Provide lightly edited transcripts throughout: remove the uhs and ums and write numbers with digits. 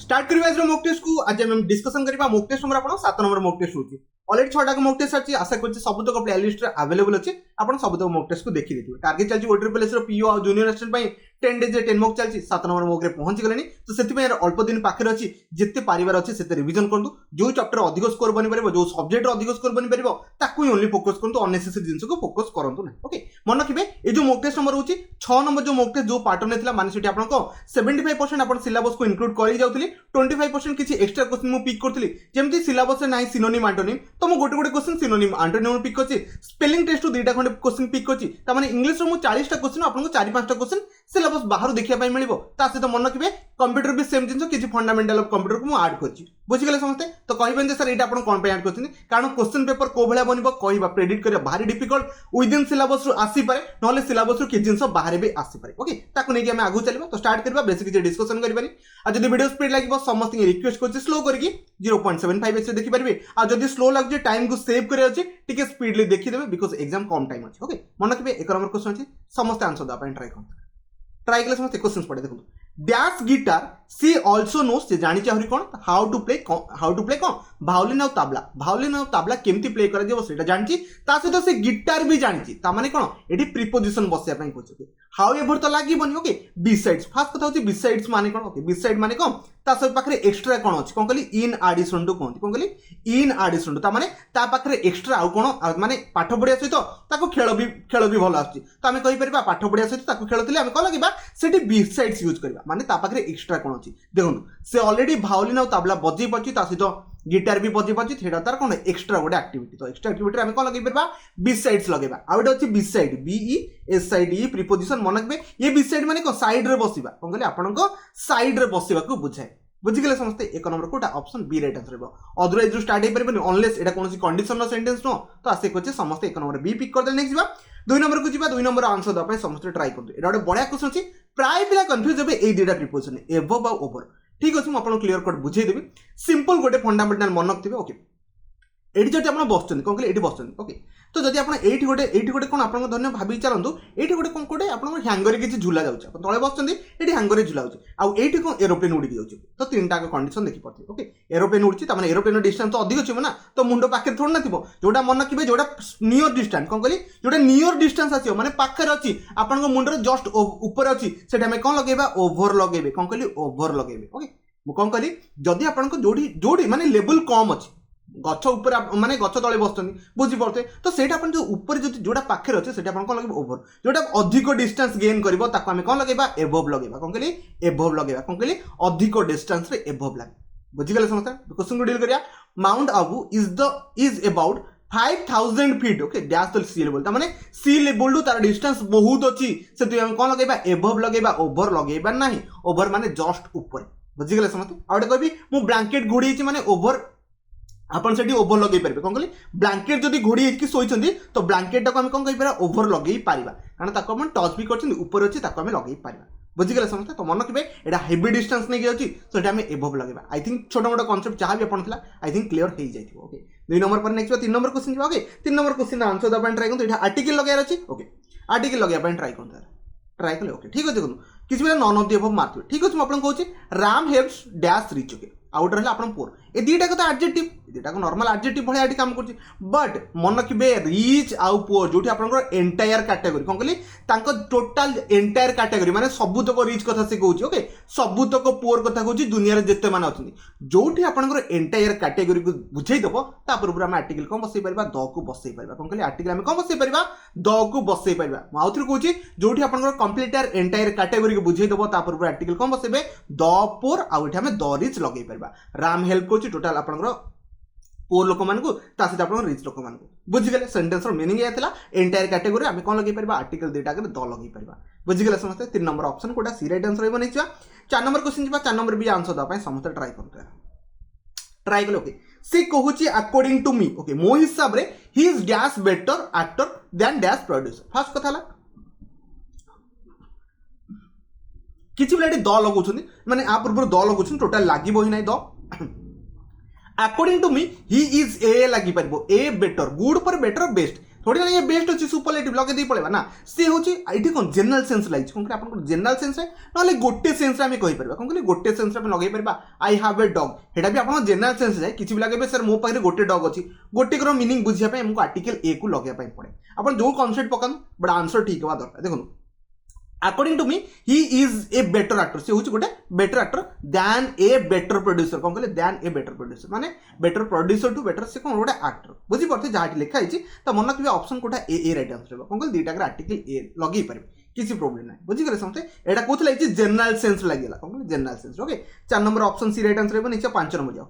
Start करबा mock test को आज हम डिस्कशन करबा मॉक टेस्ट नंबर आपण 7 नंबर मॉक टेस्ट होची ऑलरेडी 6 टा मॉक टेस्ट अछि आशा करछि सब तक प्लेलिस्ट रे अवेलेबल अछि आपण सब तक मॉक टेस्ट को देखि देथिबे टारगेट चलछि ओट्रिपल एस रो पीओ आ जूनियर असिस्टेंट पई 10 डेज रे 10 मॉक चलछि 7 नंबर मॉक रे पहुंची गलेनी तो सेति पई अल्प दिन पाखरे अछि जेते परिवार अछि सेते रिवीजन करंतु जो चैप्टर अधिक स्कोर बनि परबो जो सब्जेक्ट अधिक स्कोर बनि परबो ताकू ही ओनली फोकस करंतु अननेसेसरी जिंस को फोकस करंतु नै ओके मन रखिबे ए जो मॉक टेस्ट नंबर होची 6 नंबर जो मॉक टेस्ट जो पार्ट ने थिला माने सेठी आपन को 75% आपन सिलेबस को इंक्लूड करि जाउतली 25% किछि एक्स्ट्रा क्वेश्चन मु पिक करथली जेमति सिलेबस रे नाही सिनोनिम एंटोनिम तो मु गोटे गोटे क्वेश्चन सिनोनिम एंटोनिम पिक करछि स्पेलिंग टेस्ट दुईटा खंडे क्वेश्चन पिक करछि त माने इंग्लिश रो मु 40 टा क्वेश्चन आपन को 4-5 टा क्वेश्चन सिलेबस बाहर देखिया पई मिलिबो ता सहित मन रखिबे कंप्यूटर भी सेम जिंस किछि फंडामेंटल ऑफ कंप्यूटर को मु ऐड करछि बुझि गेले समझते तो कहबेन जे सर एटा आपन कोन पे ऐड करछिन कारण क्वेश्चन पेपर को भलिया बनिबो कहबा प्रेडिक्ट करिया भारी डिफिकल्ट विद इन सिलेबस रो आसी पारे नले सिलेबस रो कि जिंस बाहर भी आसी पारे ओके ताको नै कि हम आगु चलिबा तो स्टार्ट करबा बेसिक जे डिस्कशन करबानी आ जदी वीडियो स्पीड लागिबो समस्त रिक्वेस्ट करछि स्लो करके 0.75 से देखि परबे आ जदी स्लो लाग जे टाइम को सेव करे अछि टिके स्पीडली देखि देबे बिकॉज़ एग्जाम कम टाइम अछि ओके मन रखबे एक नंबर क्वेश्चन अछि समस्त आंसर दा अपन ट्राई कले समस्त क्वेश्चंस पढे देखो डैश गिटार सी आल्सो नोस से जानि चाहरी कोन हाउ टू प्ले कोन वायोलिन और तबला केमती प्ले करा जेबो सेटा जानछि ता सहित से गिटार भी जानछि ता माने कोन एडी प्रीपोजिशन बसिया पई कहछि हाउ एवर तो लागि बनि ओके बिसाइड्स फास्ट कथा होछि बिसाइड्स माने कोन ओके बिसाइड माने कोन ता सब पाखरे एक्स्ट्रा कोन अछि कोन कहली इन एडिशन टू कोन कहली इन एडिशन टू ता माने ता पाखरे एक्स्ट्रा आउ कोन माने पाठ पढिया सहित ताको खेल भी भलो आछि तो आमे कहि परबा पाठ पढिया सहित ताको खेलथिले आमे कोन लगिबा सेठी बिसाइड्स यूज करबा माने ता पाखरे एक्स्ट्रा कोन अछि देखो से ऑलरेडी वायोलिन और तबला बजै पछि ता सहित गिटार भी बजै पछि थेडा तार कोन एक्स्ट्रा गोटे एक्टिविटी तो एक्स्ट्रा एक्टिविटी आमे कोन लगै परबा बिसाइड्स लगेबा आ ओटे अछि beside B E S I D preposition मनकबे ये बिसाइड माने को साइड रे बसिबा कोन कहले आपन को साइड रे बसिबा को बुझाय बुझि गेले समस्ते एक नंबर कोटा ऑप्शन बी राइट आंसर रहबो अदरवाइज जो स्टार्ट हे परबे अनलेस एटा कोनसी कंडीशन नो सेंटेंस नो तो आसे कोचे समस्ते एक नंबर बी पिक कर दे नेक्स्ट जिबा 2 नंबर को जिबा 2 नंबर आंसर द पे समस्ते ट्राई करदे एटा गोटे बढिया क्वेश्चन अछि प्राय पिला कंफ्यूज होबे ए दुटा प्रीपोजिशन एबव और ओवर ठीक अछि म आपन क्लियर कट बुझै देबी सिंपल गोटे फंडामेंटल मन रखथिबे ओके एडी जति आपण बसचन कोन कहले एडी बसचन ओके तो जदि आपण एठी गोटे कोन आपण धन्य भाबी चलंतु एठी गोटे कोन कोटे आपण हैंगर किछि झुला जाउछ आपण तळे बसचंदी एठी हैंगर रे झुला जाउछ आ एठी कोन एरोप्लेन उडी जाउछ तो तीनटा का कंडीशन देखि पड़थि ओके एरोप्लेन उडछि त माने एरोप्लेन डिस्टेंस तो अधिक अछि ना तो मुंडो पाखे थोड़ ना थिबो जोटा मन किबे जोटा नियर डिस्टेंस कोन कहली जोटा नियर डिस्टेंस आछियो माने पाखे अछि आपण को मुंडो जस्ट ऊपर अछि सेटा में कोन लगेबा ओवर लगेबे कोन कहली ओवर लगेबे ओके मु कोन कहली जदि आपण को जोडी माने लेवल कम अछि गछ ऊपर माने गछ तळे बसचनी बुझी पड़ते तो सेटा अपन जो ऊपर जो जोडा पाखरे अछि सेटा अपन कोन लगेबा ओवर जोडा अधिक डिस्टेंस गेन करबो ताको हम कोन लगेबा एबव लगेबा कोन कहली एबव लगेबा कोन कहली अधिक डिस्टेंस रे एबव लागे बुझी गेले समझता क्वेश्चन को डील करिया mount Abu is about 5000 feet okay dash तो सी लेवल माने सी लेवल टू तार डिस्टेंस बहुत अछि से हम कोन लगेबा एबव लगेबा ओवर लगेबा नाही ओवर माने जस्ट ऊपर बुझी गेले समझता आउटे कहबी मु ब्लैंकेट घोड़ी छि माने ओवर आपण सेठी ओवर लगे परबे कोन कहली ब्लैंकेट जदी घोड़ी हेकि सोइछंदी तो ब्लैंकेट को हम कोन कहि पारा ओवर लगे पारिबा कारण ताको हम टच भी करछंदी ऊपर अछि ताको हम लगे पारिबा बुझि गेले समझता तो मन रखबे एटा हेवी डिस्टेंस नै अछि सो एटा हम एबव लगेबा आई थिंक छोटा मोटा कांसेप्ट जहां भी आपण थिला आई थिंक क्लियर हे जाइथिबो ओके 2 नंबर पर नेक्स्ट 3 नंबर क्वेश्चन जिबा okay 3 number question answer the point try करतो एटा आर्टिकल लगायर अछि ओके आर्टिकल लगाय पॉइंट ट्राई करले ओके ठीक अछि देखो किछि बेला none of the above mark ठीक अछि म आपण कहूची Ram helps dash rich okay out रहला आपण पोर ए दीटा को तो एडजेक्टिव दीटा को नॉर्मल एडजेक्टिव भले आटी काम करछि बट मन किबे रिच आउ पोर जोठी आपण एंटायर कैटेगरी कोन कहली तांको टोटल एंटायर कैटेगरी माने सबुतक रिच कथा से कहूची ओके सबुतक पोर कथा कहूची दुनिया रे जत्ते मान अछनी जोठी आपण एंटायर कैटेगरी को बुझै दबो ता पर हम आर्टिकल कोन बसै परबा द को बसै परबा कोन कहली आर्टिकल हम कोन बसै परबा द को बसै परबा म आउथर कहूची जोठी आपण कंप्लीट एंटायर कैटेगरी को बुझै दबो ता पर आर्टिकल कोन बसैबे द पोर आ एठी हम द रिच लगै परबा राम हेल्प कोची टोटल आपण पोर लोक मान को ता सहित आपण रिच लोक मान को बुझि गेले सेंटेंस रो मीनिंग या थिला एंटायर कैटेगरी हम कोन लगै परबा आर्टिकल देटा के द लगै परबा बुझि गेले समझते 3 नंबर ऑप्शन कोटा सी राइट आंसर रहबो नेक्स्ट 4 नंबर क्वेश्चन जिबा 4 नंबर भी आंसर द पय समस्त ट्राई करते ट्राई कले ओके से कहूची अकॉर्डिंग टू मी ओके मो हिसाब रे he is dash better actor than dash producer first कथाला किछि बेला द लगौछनी माने आ पूर्व द लगौछन टोटल लागिबो ही नै the according to me he is a लगी परबो ए बेटर गुड पर बेटर बेस्ट थोड़ी ना ये बेस्ट अच्छी सुपरलेटिव लगे दी पड़ेगा ना सी हूँ ये कौन जनरल सेन्स लगे कौन आप जनरल सेन्स ना गोटे सेन्स आम कहीपर कौन कहते गोटे सेन्स लगे पार आई हाव ए डग हेटा भी आप जनरल सेन्स जाए किसी भी लगे सर मो पाखे गोटे डग अच्छी गोटे मीनिंग बुझापी आमको आर्टिकल ए को लगे पड़े आप जो कनसेप्ट पकान बट आंसर ठीक हवा दरकार देखो according to me he is a better actor से हूँ गोटे better actor than a better producer कौन कहले दैन ए बेटर प्रोड्यूसर माने बेटर प्रोड्यूसर टू बेटर से कौन गोटे एक्टर बुझीपे जहाँ लिखाई तो मन रखिए ऑप्शन कोटा ए राइट आंसर कौन कहले दुईटा आर्टिकल ए लगे पारे किसी प्रोब्लेम ना बुझीगले समझे यहाँ कौन लगे जनरल सेन्स लगे कौन कहले general sense okay 4 number option C right answer next 5 number जाओ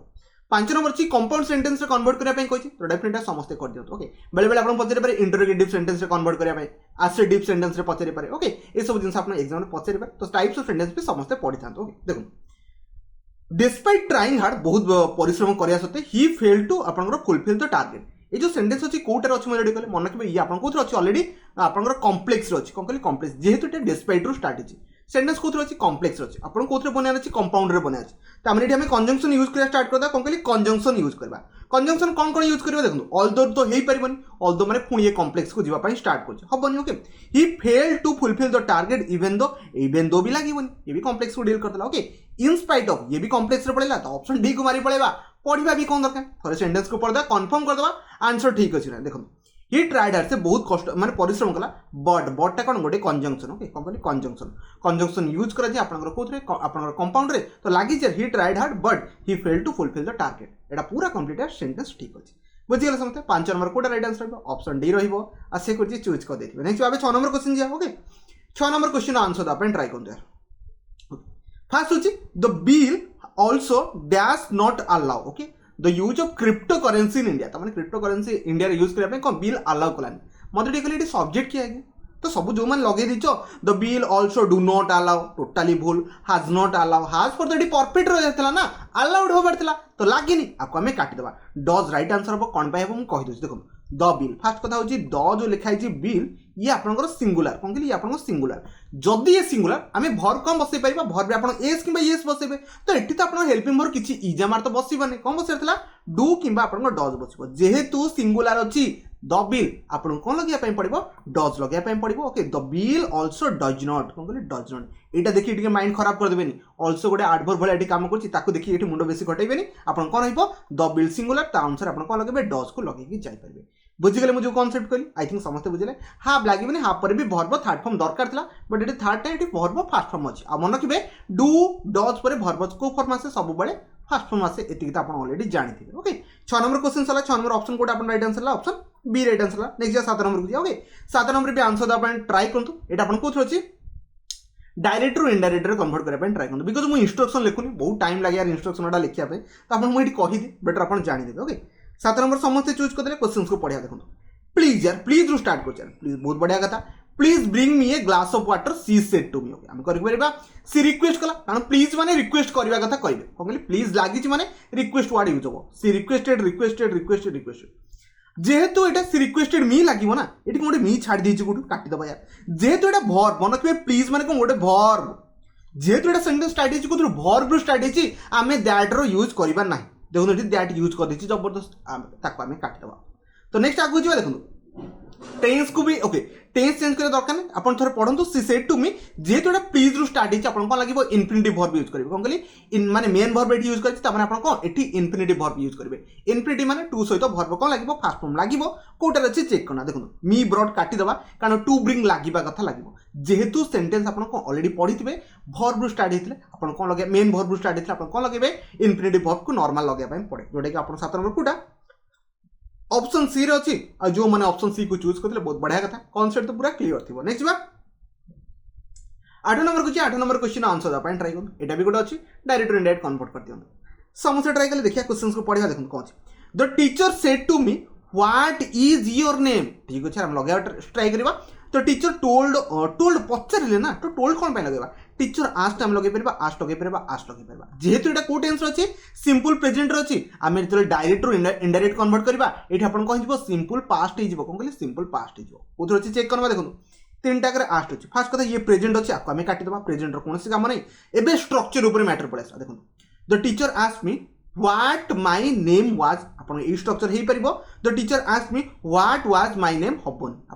5 नंबर अच्छी कंपाउंड सेंटेंस रे कन्वर्ट करने को तो डेफिनेटली समस्ते कर दियो ओके बेले बेले आपन पचरे पारे इंटरोगेटिव सेंटेंस रे कन्वर्ट करने आसर्टिव सेंटेंस रे पचरे पारे ओके ये सब जिंस आपन एग्जाम रे पचरे पारे तो टाइप्स ऑफ सेंटेंस भी समस्ते पढ़ी था ओके देखो डिस्पाइट ट्राइंग हार्ड बहुत परिश्रम करिया सत्ते ही फेल्ड टू आपनकर फुलफिल द टारगेट ये जो सेंटेंस अच्छी कौटार अच्छी मुझे कहले मन रखिए ये आप अच्छी अलरेडी आपंकर कम्प्लेक्स अच्छी कौन कहले कम्प्लेक्स जेहेतु डिस्पाइट रू स्टार्ट होती सेंटेंस कौन अच्छी कम्प्लेक्स अच्छी आपको कौन बनाना अच्छी कंपाउंड रे बनाना अच्छी तो आम कंजंक्शन यूज करा स्टार्ट करदा कौन कहले कंजंक्शन यूज करवा कंजंक्शन कौन कौन यूज करवा देखो ऑल्दो तो हो पारिबनी ऑल्दो माने पुणी ये कम्प्लेक्स को जीवाई स्टार्ट कर हबनी okay he failed to fulfil the target even though भी लगेनि ये भी कम्प्लेक्स को डील करदेला ओके इन स्पाइट ऑफ ये भी कम्प्लेक्स रे पड़ेगा तो ऑप्शन डी को मारी पड़ेगा पढ़ा भी कौन दरकार थोड़े सेंटेंस को पढ़ा कन्फर्म करदे आंसर ठीक अच्छी ना देखो ही ट्राइड हार्ड से बहुत कष्ट माने परिश्रम कला बटटा कौन गोटे कंजंक्शन ओके कौन कहले कंजंक्शन यूज करा जे आपनकर कोथरे आपनकर कंपाउंड रे तो लागी जे he tried hard but he failed to fulfil the target एटा पूरा कंप्लीट सेंटेंस ठीक अछि बुझिगले समझते 5 नंबर कोटा राइट आंसर रहबो ऑप्शन डी रहबो आ से कुछ चूज कर देथिबे नेक्स्ट आबे 6 नंबर क्वेश्चन जा okay 6 number question answer the अपन ट्राई करन यार फर्स्ट होची the bill also dash not allow okay the use of cryptocurrency in India तमाने cryptocurrency India रे यूज करबे कोन बिल अलाउ कलानी मते टिकले एटी सब्जेक्ट किया है तो सब जो मान लगे दीचो the bill also do not allow totally भूल has not allow has for the perfect रह जातला ना अलाउड होबार तला तो लागिनी आको हमें काटी देबा डज राइट आंसर हो कोन पाए हम कहि दोछ देखो द बिल फर्स्ट कथा होची द जो लिखाई छी बिल ये आपनकर सिंगुलर कोन कहली ये आपनकर सिंगुलर जदि ये सिंगुलर आमे भर कम बसै परिबा भर भी आपन एस किबा एस बसैबे तो एठी तो आपन हेल्पिंग भर किछि इजामार तो बसिबने कोन बसैतला डू किबा आपनकर डज बसिबो जेहेतु सिंगुलर अछि द बिल आपन कोन लगिया पय पड़िबो डज लगिया पय पड़िबो okay the bill also does not कोन कहली डज नॉट एटा देखि एठी माइंड खराब कर देबेनी आल्सो गोटे एडवर्ब भले एठी काम करछि ताको देखि एठी मुंडो बेसी घटैबेनी आपन कोन होइबो द बिल सिंगुलर ता आंसर आपन कोन लगेबे डज को लगेकी जाय परबे बुझिगले मुझे कॉन्सेप्ट कहली आई थिंक समस्त बुझिले हाफ लागेबेनी हाफ पर भी वर्ब थर्ड फॉर्म दरकार थला बट एठी थर्ड टाइम एठी वर्ब फर्स्ट फॉर्म अछि आ मन रखिबे डू डज पर वर्ब को फॉर्म आसे सब बळे फर्स्ट फॉर्म आसे एतिक त आपन ऑलरेडी जानिथिबे ओके 6 नंबर क्वेश्चन सला 6 नंबर ऑप्शन कोड आपन राइट आंसर ला ऑप्शन बी राइट आंसर ला नेक्स्ट 7 नंबर को जा ओके 7 नंबर भी आंसर द आपन ट्राई करंतु एटा आपन कोथि अछि डायरेक्ट रु इनडायरेक्ट रे कन्वर्ट करे ट्राई करंतु बिकॉज़ मु इंस्ट्रक्शन लेखुनी बहुत टाइम लागे यार इंस्ट्रक्शन एटा लिखिया पे तो आपन मु एटी कहि दे बेटर आपन जानि देबे ओके 7 नंबर समस्त चूज कर देले क्वेश्चंस को पढ़िया देखंतु प्लीज यार प्लीज रु स्टार्ट कर यार प्लीज बहुत बढ़िया कथा please bring me a glass of water she said to me okay हम करि परबा सी रिक्वेस्ट कला कारण प्लीज माने रिक्वेस्ट करबा कथा कहबे कहले प्लीज लागि छि माने रिक्वेस्ट वर्ड यूज हो सी रिक्वेस्टेड रिक्वेस्टेड रिक्वेस्टेड रिक्वेस्टेड जेहेतु एटा सी रिक्वेस्टेड मी लागिवो ना एटी कोन मी छाड़ दी छि गुटू काटी दबा यार जेहेतु एटा वर्ब मन के प्लीज माने कोन गोटे वर्ब जेहेतु एटा सेंटेंस स्टार्ट छि कोन वर्ब रो स्टार्ट छि आमे दैट रो यूज करबा नाही देखो एटी दैट यूज कर दी छि जबरदस्त ताको आमे काटी दबा तो नेक्स्ट आगु जिबा देखो टेंस को भी ओके टेंस चेंज करे दरकार नहीं अपन थोड़े पढ़ंतु सी सेड टू मी जेहेतु एटा प्लीज रु स्टार्ट हिच अपन कोन लागिवो इन्फिनिटिव वर्ब यूज करबे कोन कहली इन माने मेन वर्ब एटी यूज करछि त माने अपन कोन एटी इन्फिनिटिव वर्ब यूज करबे इन्फिनिटिव माने टू सहित वर्ब कोन लागिवो फास्ट फॉर्म लागिवो कोटार अछि चेक करना देखो मी ब्रॉड काटी दबा कारण टू ब्रिंग लागिबा कथा लागिवो जेहेतु सेंटेंस अपन को ऑलरेडी पढिथिबे वर्ब रु स्टार्ट हितले अपन कोन लगे मेन वर्ब रु स्टार्ट हितले अपन कोन लगेबे इन्फिनिटिव वर्ब को नॉर्मल लगे पय पड़े जोटा कि अपन 7 नंबर कोटा ऑप्शन सी रे अछि आ जो माने ऑप्शन सी को चूज करले बहुत बढ़िया कथा कांसेप्ट तो पूरा क्लियर थिबो नेक्स्ट बा 8 नंबर को 8 नंबर क्वेश्चन आंसर दा पय ट्राई करू एटा भी गोटे अछि डायरेक्ट टू इनडायरेक्ट कन्वर्ट कर दियौ समस्या ट्राई करले देखिया क्वेश्चंस को पढ़िया देखन कोन अछि the teacher said to me what is your name ठीक अछि हम लगे ट्राई करबा तो टीचर टोल्ड पचारिले ना तो टोल्ड कोन पय लगेबा टीचर आस्ट हम लगे परबा आस्ट लगे परबा आस्ट लगे परबा जेहेतु एटा को टेंस अछि सिंपल प्रेजेंट रो अछि आमे जले डायरेक्ट रो इनडायरेक्ट कन्वर्ट करबा एठी आपण कहि जिवो सिंपल पास्ट हि जिवो कोन कहले सिंपल पास्ट हि जिवो उधर अछि चेक करबा देखो तीनटा करे आस्ट अछि फर्स्ट कथा ये प्रेजेंट अछि आको आमे काटी दबा प्रेजेंट रो कोनसी काम नै एबे स्ट्रक्चर ऊपर मैटर पड़ेसा देखो the teacher asked me what my name was अपन ई स्ट्रक्चर हे परिबो the teacher asked me what was my name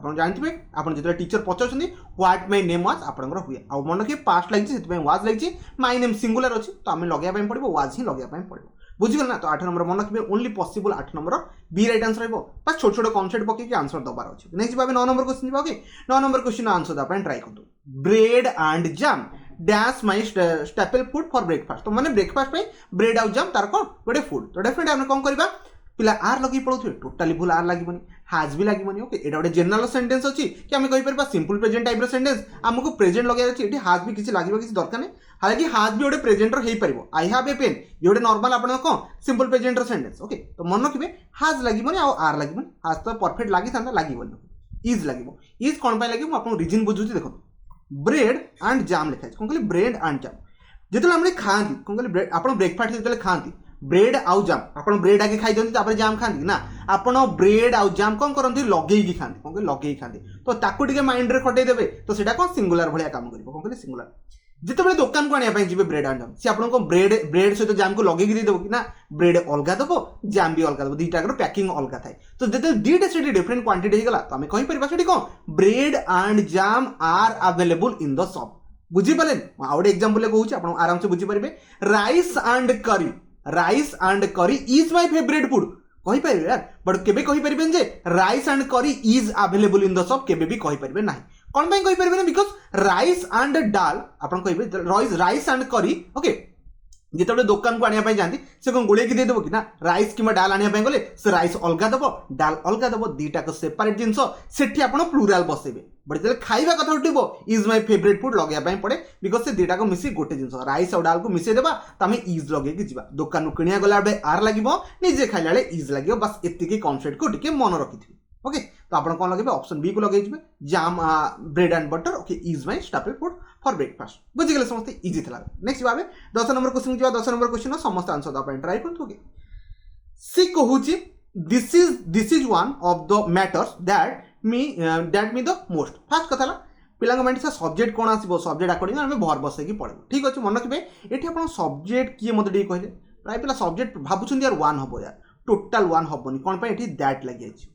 ଆପଣ ଜାଣିଥିବେ ଆପଣ ଯେତେବେଳେ टीचर पचारुछन्ती व्हाट माय नेम वाज आपनकर हुए आ मन के पास्ट लागिछि सेति वाज लागिछि माय नेम सिंगुलर अछि तो आमे लगेया पय पड़िबो वाज ही लगेया पय पड़िबो बुझिगल ना। तो 8 नंबर मन रखिबे only possible 8 number B right answer रहबो बस छोट छोट कॉन्सेप्ट पके के आंसर दबार अछि। नेक्स्ट बाबे 9 नंबर क्वेश्चन दिबा ओके 9 नंबर क्वेश्चन आंसर दा पय ट्राई करदो bread and jam dash my staple food for breakfast तो माने ब्रेकफास्ट पे ब्रेड आउ जैम तार को गोटे फूड तो डेफिनेटली हम कोन करबा पिला आर लगी पड़ुथि टोटली भूल आर लागिबनी हाज भी लागिबनी ओके एटा गोटे जनरल सेंटेंस अछि कि हम कहि परबा सिंपल प्रेजेंट टाइप रो सेंटेंस हमको प्रेजेंट लगेया अछि एठी हाज भी किछि लागिबा किछि दरकार नै हालांकि हाज भी गोटे प्रेजेंट रो हेई परबो आई हैव ए पेन ये गोटे नॉर्मल आपण को सिंपल प्रेजेंट रो सेंटेंस ओके तो मन रखिबे हाज लागिबनी आ आर लागिबनी हाज तो परफेक्ट लागि थांदा लागिबनी इज लागिबो इज कोन पय लागिबो आपन रीजन बुझुछि देखो ब्रेड एंड जैम लिखा कोन कहली ब्रेड एंड जैम जेतले हमने खांती कोन कहली ब्रेड आपन ब्रेकफास्ट जेतले खांती ब्रेड आउ जाम आपन ब्रेड आगे खाई दियंती तापर जाम खांती ना आपन ब्रेड आउ जाम कोन करंती लगेई की खांती कोन कहली लगेई खांती तो ताकू टिके माइंड रे खटै देबे तो सेटा कोन सिंगुलर भलिया काम करिवो कोन कहली सिंगुलर जेतेबेले दुकान को आनिया पय जिबे ब्रेड एंड जाम से आपन को ब्रेड सहित जाम को लगेई दे देबो कि ना ब्रेड अलगा देबो जाम भी अलगा देबो दीटा कर पैकिंग अलगा थाए तो जेते दीटा सेटी डिफरेंट क्वांटिटी हे गला तो हमें कहि परबा सेटी कोन bread and jam are available in the shop बुझी पालेन आउडे एग्जांपल ले कहूची आपन आराम से बुझी परबे राइस एंड करी इज माय फेवरेट फूड कहि परबे यार बट केबे कहि परबेन जे राइस एंड करी is available in the shop केबे भी कहि परबे नाही कोन पय कहि परबे ना बिकॉज़ राइस एंड दाल आपन कहिबे राइस एंड करी ओके जेतबे दुकान को आनिया पय जानती से कोन गुळे की दे देबो कि ना राइस किमा दाल आनिया पय गले से राइस अलगा देबो दाल अलगा देबो दीटा को सेपरेट जिंसो सेठी आपन प्लुरल बसेबे बट जेले खाइबा कथा उठिबो इज माय फेवरेट फूड लगेया पय पड़े बिकॉज़ से दीटा को मिसी गोटे जिंसो राइस और दाल को मिसे देबा तमे इज लगे की जिबा दुकान को किनिया गला बे आर लागिबो निजे खाइला ले इज लागिबो बस एतिकी कॉन्सेप्ट को टिके मन रखिथि ओके तो आपण कोन लगेबे ऑप्शन बी को लगे जिबे jam bread and butter okay is my staple food for breakfast बुझि गेले समस्त इजी थला। नेक्स्ट बाबे 10 नंबर क्वेश्चन जिबा 10 नंबर क्वेश्चन समस्त आंसर दा पय ट्राई करथु ओके सी कहूची this is one of the matters that me the most first कथाला पिलांग माइंड से सब्जेक्ट कोन आसीबो सब्जेक्ट अकॉर्डिंग हमें भर बसे की पड़े ठीक अछि मन रखिबे एठी आपण सब्जेक्ट किए मते डी कहले प्राय पिला सब्जेक्ट भाबुछन यार वन हबो यार टोटल वन हबोनी कोन पय एठी दैट लागि अछि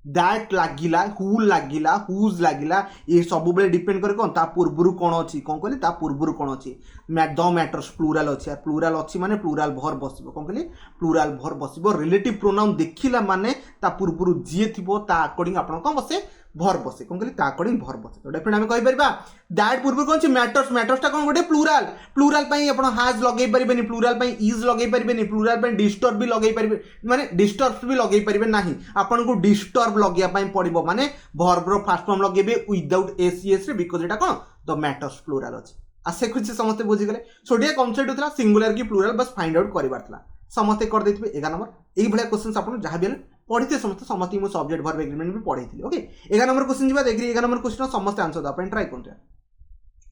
दैट लागिला हु लागिला हुज लागिला ये सब बेले डिपेंड करे कोन ता पूर्वरु कोन अछि कोन कहली ता पूर्वरु कोन अछि द मैटर्स प्लुरल अछि यार प्लुरल अछि माने प्लुरल भर बसिबो कोन कहली प्लुरल भर बसिबो रिलेटिव प्रोनाउन देखिला माने ता पूर्वरु जे थिबो ता अकॉर्डिंग आपण कोन बसे भर बसे कोन कहली ता अकॉर्डिंग भर बसे तो डेफिनेट हम कहि परबा दैट पूर्व कोन छी मैटर्स ता कोन गोटे प्लुरल पई आपण हाज लगेई परिबेनी प्लुरल पई इज लगेई परिबेनी प्लुरल पई डिस्टर्ब भी लगेई परिबे माने डिस्टर्ब भी लगेई परिबे नाही आपण को डिस्टर्ब लगिया पई पड़िबो माने वर्ब रो फर्स्ट फॉर्म लगेबे विदाउट एसीएस रे because Etah cone the matters plural अछि आसे कुछ समस्त बुझी गले छोटिया कॉन्सेप्ट होतला सिंगुलर की प्लुरल बस फाइंड आउट करबार थला समस्त कर देथिबे 11 नंबर एई भलिया क्वेश्चंस आपण जहां भी पढ़िते समस्त मु सब्जेक्ट वर्ब एग्रीमेंट भी पढ़ाई ओके 11 नंबर क्वेश्चन जिबा देखि 11 नंबर क्वेश्चन समस्त आंसर दा अपन ट्राई करते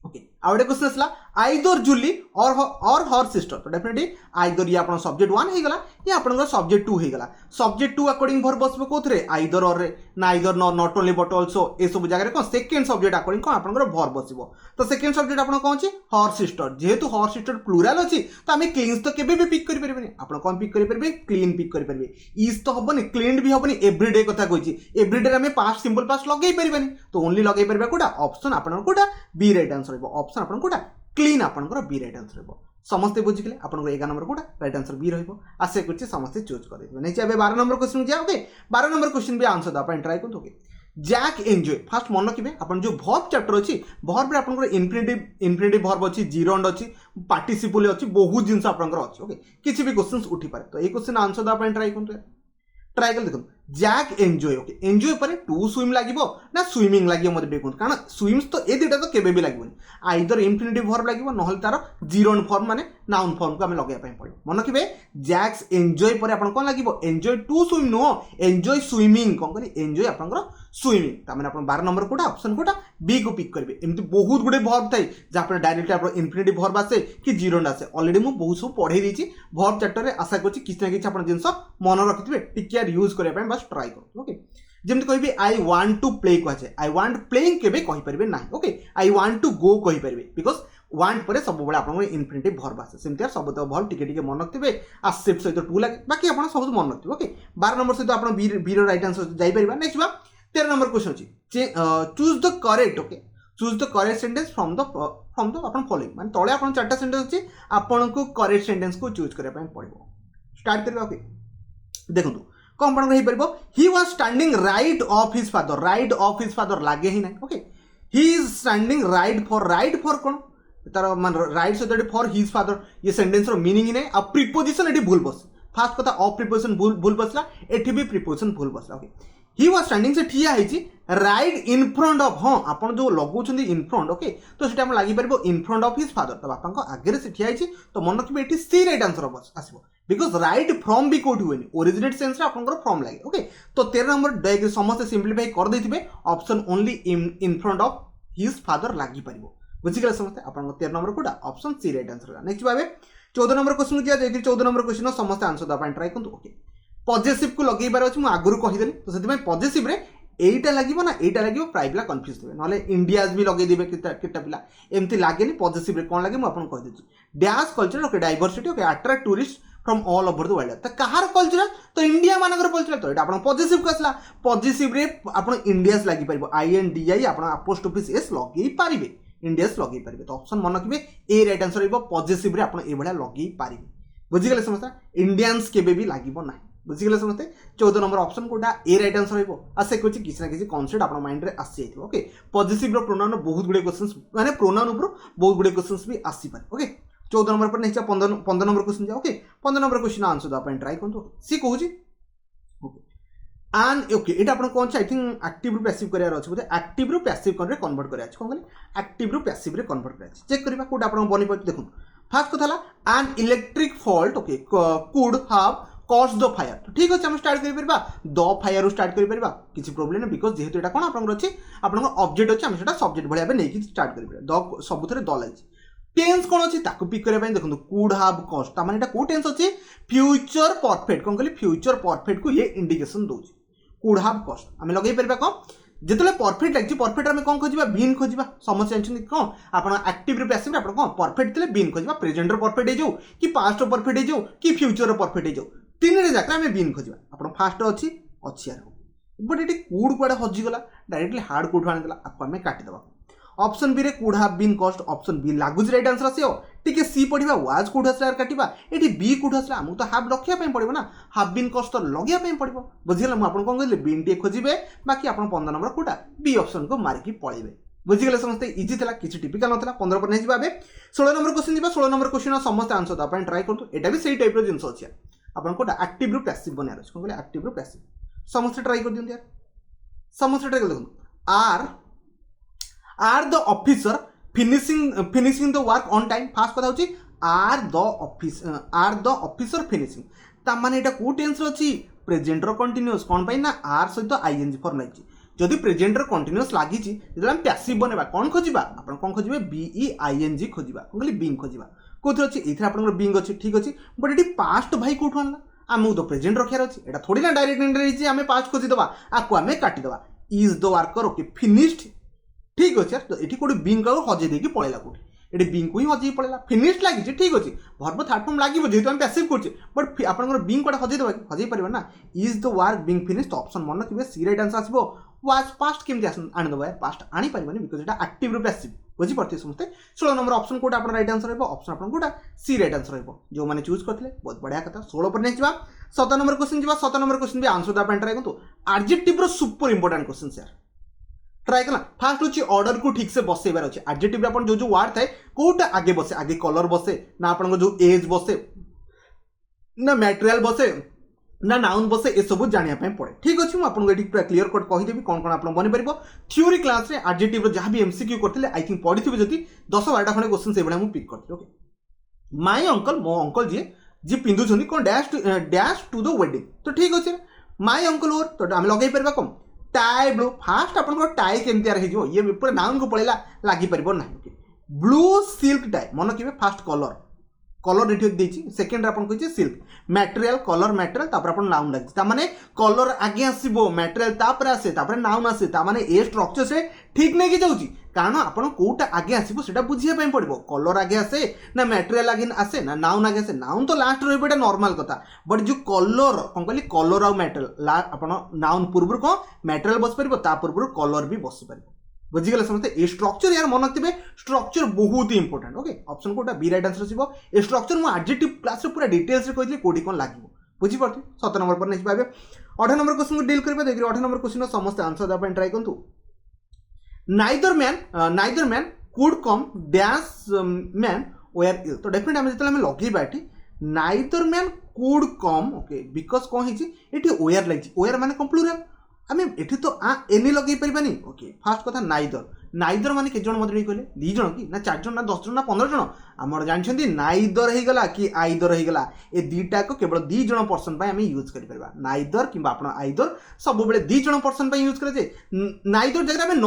ओके आउडे क्वेश्चन असला आइदर जूली और हर सिस्टर तो डेफिनेटली आइदर ये आपण सब्जेक्ट 1 हे गला या आपण सब्जेक्ट 2 हे गला सब्जेक्ट 2 अकॉर्डिंग भर बसबो कोथरे आइदर और रे ना either not only but also a सब जगह रे कोन सेकंड सब्जेक्ट अकॉर्डिंग कोन आपण भर बसबो तो सेकंड सब्जेक्ट आपण कोन अछि हर सिस्टर जेहेतु हर सिस्टर प्लुरल अछि तो हमें क्लीन्स तो केबे भी पिक करि परबेनी आपण कोन पिक करि परबे क्लीन पिक करि परबे इज तो हबनी क्लीन भी हबनी एवरीडे कथा कहिछि एवरीडे रे हमें पास्ट सिंपल पास्ट लगेई परबेनी तो ओनली लगेई परबे कोडा ऑप्शन आपण कोडा बी राइट आंसर रहबो ऑप्शन आपण कोडा क्लीन आपण बी राइट आंसर रहबो समस्त बुझिले आपण 11 नंबर कोडा राइट आंसर बी रहबो आसे कुछ समस्त चूज कर देबे नै छै अबे 12 नंबर क्वेश्चन जा ओके 12 नंबर क्वेश्चन भी आंसर दा आपण ट्राई करतो ओके जैक एन्जॉय फर्स्ट मन रखिबे आपण जो वर्ब चैप्टर अछि वर्ब रे आपण इन्फिनिटिव वर्ब अछि जीरोंड अछि पार्टिसिपल अछि बहुत जिंस आपण अछि ओके किछि भी क्वेश्चंस उठी पारे तो ए क्वेश्चन आंसर दा आपण ट्राई करतो ट्राई कर देखो जैक एन्जॉय ओके एन्जॉय पर टू स्विम लागिबो ना स्विमिंग लागिबो मते देखो कारण स्विम्स तो ए दुटा तो केबे भी लागिबोनी आइदर इन्फिनिटिव वर्ब लागिबो नहल तार जीरोंड फॉर्म माने नाउन फॉर्म को हम लगाय पय पड़ो मन रखिबे जैक्स एन्जॉय पर आपण कोन लागिबो enjoy to swim no enjoy swimming कोन करी एन्जॉय आपण स्विमिंग ता माने आपण 12 नंबर कोटा ऑप्शन कोटा बी को पिक करबे एमति बहुत गुडे वर्ब थाई जे आपण डायरेक्टली आपण इन्फिनिटिव वर्ब आसे कि जीरोंड आसे ऑलरेडी मु बहुत सब पढाई दिछि वर्ब चैप्टर रे आशा करछि किछ ना किछ आपण जिंस मन रखिथिबे टिक यूज करबे पय बस ट्राई करो ओके जेमति कहबे आई वांट टू प्ले कहछे आई वांट प्लेइंग केबे कहि परबे नाही okay I want to go कहि परबे बिकॉज़ वांट परे सब बळे आपण इन्फिनिटिव वर्ब आसे सिम्पली सब तो वर्ब टिके मन रखिथिबे आ शिफ्ट सहित टू लागे बाकी आपण सब मन रखिथिबे ओके 12 नंबर सहित आपण बी रो राइट आंसर जाई परबा नेक्स्ट बा 13 नंबर क्वेश्चन अछि choose the correct okay choose the correct sentence from the upon following माने तळे अपन चारटा सेंटेंस अछि आपन को करेक्ट सेंटेंस को चूज करबा पय पड़िबो स्टार्ट करबा ओके देखंतु कौन पढ़ रही परबो he was standing right of his father लागे ही नहीं okay he is standing right for कौन तार मान राइट सहित फॉर हिज फादर ये सेंटेंस रो मीनिंग ही नहीं अब प्रीपोजिशन एटी भूल बस फास्ट कथा ऑफ प्रीपोजिशन भूल बसला एटी भी प्रीपोजिशन भूल बसला ओके ही वाज स्टैंडिंग से ठिया है राइट इन फ्रंट ऑफ हाँ आपन जो लगौछन इन फ्रंट ओके तो सेटा हम लागि परबो in front of his father तो बापा को आगे से ठिया है तो मन रखिबे एटी सी राइट आंसर आसीबो बिकॉज राइट फ्रॉम भी कोट हुए ओरिजिनेट सेंस रे आपन फ्रॉम लगे ओके तो 13 नंबर डायरेक्ट समस्त सिंपलीफाई कर देथिबे option only in front of his father लागि परबो बुझि गेल समस्त आपन 13 नंबर कोडा option C right answer next भाबे 14 नंबर क्वेश्चन दिया जाय 14 नंबर क्वेश्चन समस्त आंसर दा ट्राई करंतु ओके पॉजिटिव को लगेई बार अछि मु आगुरु कहि देली तो सेति पॉजिटिव रे एटा लागिबो ना एटा लागिबो प्राय पिला कंफ्यूज होबे नले इंडियाज भी लगे देबे केटा पिला एमती लागेनी पॉजिटिव रे कोन लागे मु आपन कहि देछि dash culture okay diversity okay attract tourist from all over the world तो कहार कल्चर तो इंडिया मानकर कल्चर तो एटा आपन पॉजिटिव को असला पॉजिटिव रे आपन इंडियाज लागि परबो INDI आपन अपोस्ट्रोफिस एस लगेई पारिबे इंडियाज लगेई पारिबे तो ऑप्शन मन रखिबे ए राइट आंसर रहबो पॉजिटिव रे आपन ए भला लगेई पारिबे बुझि गेले समस्त इंडियंस केबे भी लागिबो नाही बुझी गले समझते 14 नंबर ऑप्शन कोटा ए राइट आंसर हो आशा करूँ किसी ना किसी कॉन्सेप्ट आप माइंड रे आसी जाइए ओके पॉजिटिव प्रोनाउन बहुत गुड़े क्वेश्चन माने प्रोनाउन ऊपर बहुत गुड़े क्वेश्चन भी आसी पारे ओके 14 नंबर पर नहीं 15 नंबर क्वेश्चन जाओ ओके 15 नंबर क्वेश्चन आंसर दो अपन ट्राई करंतु सी कहू जी okay and okay Etah upon cone I think active रु पैसिव करियार अछि बोले एक्टिव रु पैसिव करे कन्वर्ट करिया अछि कोन कहले एक्टिव रु पैसिव रे कन्वर्ट करिया अछि चेक करबा कोटा अपन बनी पड़ि देखु फास्ट कथाला an electric fault okay could have cause the fire तो ठीक अच्छे हम स्टार्ट करिपरिबा द फायर स्टार्ट करिपरिबा किछि प्रॉब्लम नै बिकॉज जेहेतु एटा कोन आपन अछि आपन ऑब्जेक्ट अछि हम सेटा सब्जेक्ट भलिया बे नै कि स्टार्ट करिपरिबा द सबुथरे द लाइज टेंस कोन अछि ताकु पिक करे पय देखंतु कुड हैव कॉज ता माने एटा को टेंस अछि फ्यूचर परफेक्ट कोन कहली फ्यूचर परफेक्ट को ये इंडिकेशन दोछि कुड हैव कॉज हम लगै परिबा को जेतले परफेक्ट लागछि परफेक्ट हम कोन खोजिबा बीन खोजिबा समस्या अछि कोन आपन एक्टिव रे पैसिव रे आपन कोन परफेक्ट तले बीन खोजिबा प्रेजेंट रे परफेक्ट हे जाऊ कि पास्ट रे परफेक्ट हे जाऊ कि फ्यूचर रे परफेक्ट हे जाऊ तीन रे जाकरा हमें बीन खोजिबा आपन फास्ट अछि यार बट एटी कूड कुआडे हजि गला डायरेक्टली हार्ड कूड आनि देला आपको हमें काटि देबा ऑप्शन बी रे could have been cost option B लागुज राइट आंसर आसियो टिके सी पढिबा वाज कुड हसला काटिबा एटी बी कुड हसला हमु तो हैव रखिया पय पड़िबो ना हैव बीन कॉस्ट तो लगिया पय पड़िबो बुझिला म आपन कोन कहले बीन टे खोजिबे बाकी आपन 15 नंबर कोटा बी ऑप्शन को मार की पळेबे बुझि गेले समस्त इजी थला किछि टिपिकल नथला 15 पर नै जिबा बे 16 नंबर क्वेश्चन जिबा 16 नंबर क्वेश्चन समस्त आंसर द अपन ट्राई करतु एटा भी सेही टाइप रो जिंस अछि आपन कोटा एक्टिव रु पैसिव बनिया अछि कोन कहले एक्टिव रु पैसिव समस्त ट्राई कर दियन यार समस्त ट्राई कर देखो are the officer finishing the work on time first कथा होची आर द ऑफिसर फिनिशिंग ता माने एटा को टेंस अछि प्रेजेंट रो कंटीन्यूअस कोन पय ना आर सहित आईएनजी फॉर्म लागिछि जदि प्रेजेंट रो कंटीन्यूअस लागिछि जदि हम पैसिव बनेबा कोन खोजिबा आपण कोन खोजिबे बीईआईएनजी खोजिबा कोन कहली बीइंग खोजिबा कोथि अछि एथरा आपण बीइंग अछि ठीक अछि बट एटी पास्ट भाई कोठु आनला आमु तो प्रेजेंट रखियार अछि एटा थोड़ी ना डायरेक्ट इंटरव्यू हमें पास्ट खोजि दबा आकु हमें काटि दबा is the worker okay finished ठीक अच्छे तो ये कोई बींग को हजे देकी पड़ेगा कौटी ये बींग को ही हजे पड़ेगा फिनिश्ड लगी ठीक अच्छे भर्ब थर्ड फॉर्म लगे जेहतु हम पैसिव करछे बट आपन बींग कोटा हजे देबा हजे परिबा ना is the work being finished option मन रखिबे सी राइट आंसर आसीबो वाज पास्ट केमति आनि दबा पास्ट आनि परिबानी because Etah active row passive बुझी पड़ती समस्ते 16 नंबर ऑप्शन कोटा आपन राइट आंसर रहबो ऑप्शन आपन कोटा सी राइट आंसर रहबो जो माने चूज करथिले बहुत बढ़िया कथा 16 पर नै जिबा 17 नंबर क्वेश्चन जिबा 17 नंबर क्वेश्चन भी आंसर दा अपन ट्राई करतो एडजेक्टिव रो सुपर इंपोर्टेंट क्वेश्चन यार ट्राई करना फास्ट होची ऑर्डर को ठीक से बसेबार अछि एडजेक्टिव रे अपन जो वर्ड थाए कोटा आगे बसे आगे कलर बसे ना अपन जो एज बसे ना मटेरियल बसे ना नाउन बसे ए सब जानिया पय पड़े ठीक अछि म आपन एटी पूरा क्लियर कट कहि देबी कोन कोन आपन बनि परिबो थ्योरी क्लास रे एडजेक्टिव रो जहां भी एमसीक्यू करथिले आई थिंक पढिथिबे जति 10 12टा खने क्वेश्चन से बडा मु पिक करथि ओके माय अंकल मो अंकल जी पिंदु छनी कोन डैश टू द वेडिंग तो ठीक अछि माय अंकल और तो हम लगै परबा कम टाई ब्लू फास्ट अपन को टाई केमति आर हेजो ये पूरा नाउन को पळेला लागि परबो नाही ब्लू सिल्क टाई मन किबे फास्ट कलर कलर एठी देछि सेकंड रे अपन कहिछि सिल्क मटेरियल कलर मटेरियल तापर अपन नाउन लागि ता माने कलर आगे आसीबो मटेरियल तापर आसे तापर नाउन आसे ता माने ए स्ट्रक्चर से ठीक नहीं कि जाऊँगी कारण आपण कोटा आगे आसो से बुझापी पड़ो कलर आगे आसे ना मटेरियल आगे आसे ना नाउन आगे आसे नाउन तो लास्ट रहा नॉर्मल कथा बट जो कलर कौन कहली कलर आउ मटेरियल आप नाउन पूर्व कौन मटेरियल बस पार ता पूर्व कलर भी बस पार बुझीगले समझते ए स्ट्रक्चर यार मन रखिए स्ट्रक्चर बहुत ही इंपोर्टेंट ओके ऑप्शन कोटा बी राइट आंसर आसो ए स्ट्रक्चर मुझे एडजेक्टिव क्लास पूरा डिटेल्स कही कौटी कौन लगे बुझीपारे 7 नंबर पर नहीं पाए 18 नंबर क्वेश्चन को डील करबा देखिए 18 नंबर क्वेश्चन समस्त आंसर देबा ट्राई करंतु neither man could come dash man were ill तो डेफिनेटली हम जतले हम लगेबा एठी neither man could come okay because कोन हिची एठी वेयर लागी वेयर माने कम प्लुरल आम एठी तो एनी लगे पारबानी ओके फास्ट कथा नाइदर माने के जन मते कहले 2 जन कि ना 4 जन ना 10 जन ना 15 जन आमर जानछंती नाइदर हे गला कि आइदर हे गला ए दीटा को केवल 2 जन पर्सन पय हम यूज करि परबा नाइदर किबा आपण आइदर सब बेले 2 जन पर्सन पय यूज करे जे नाइदर जगह हम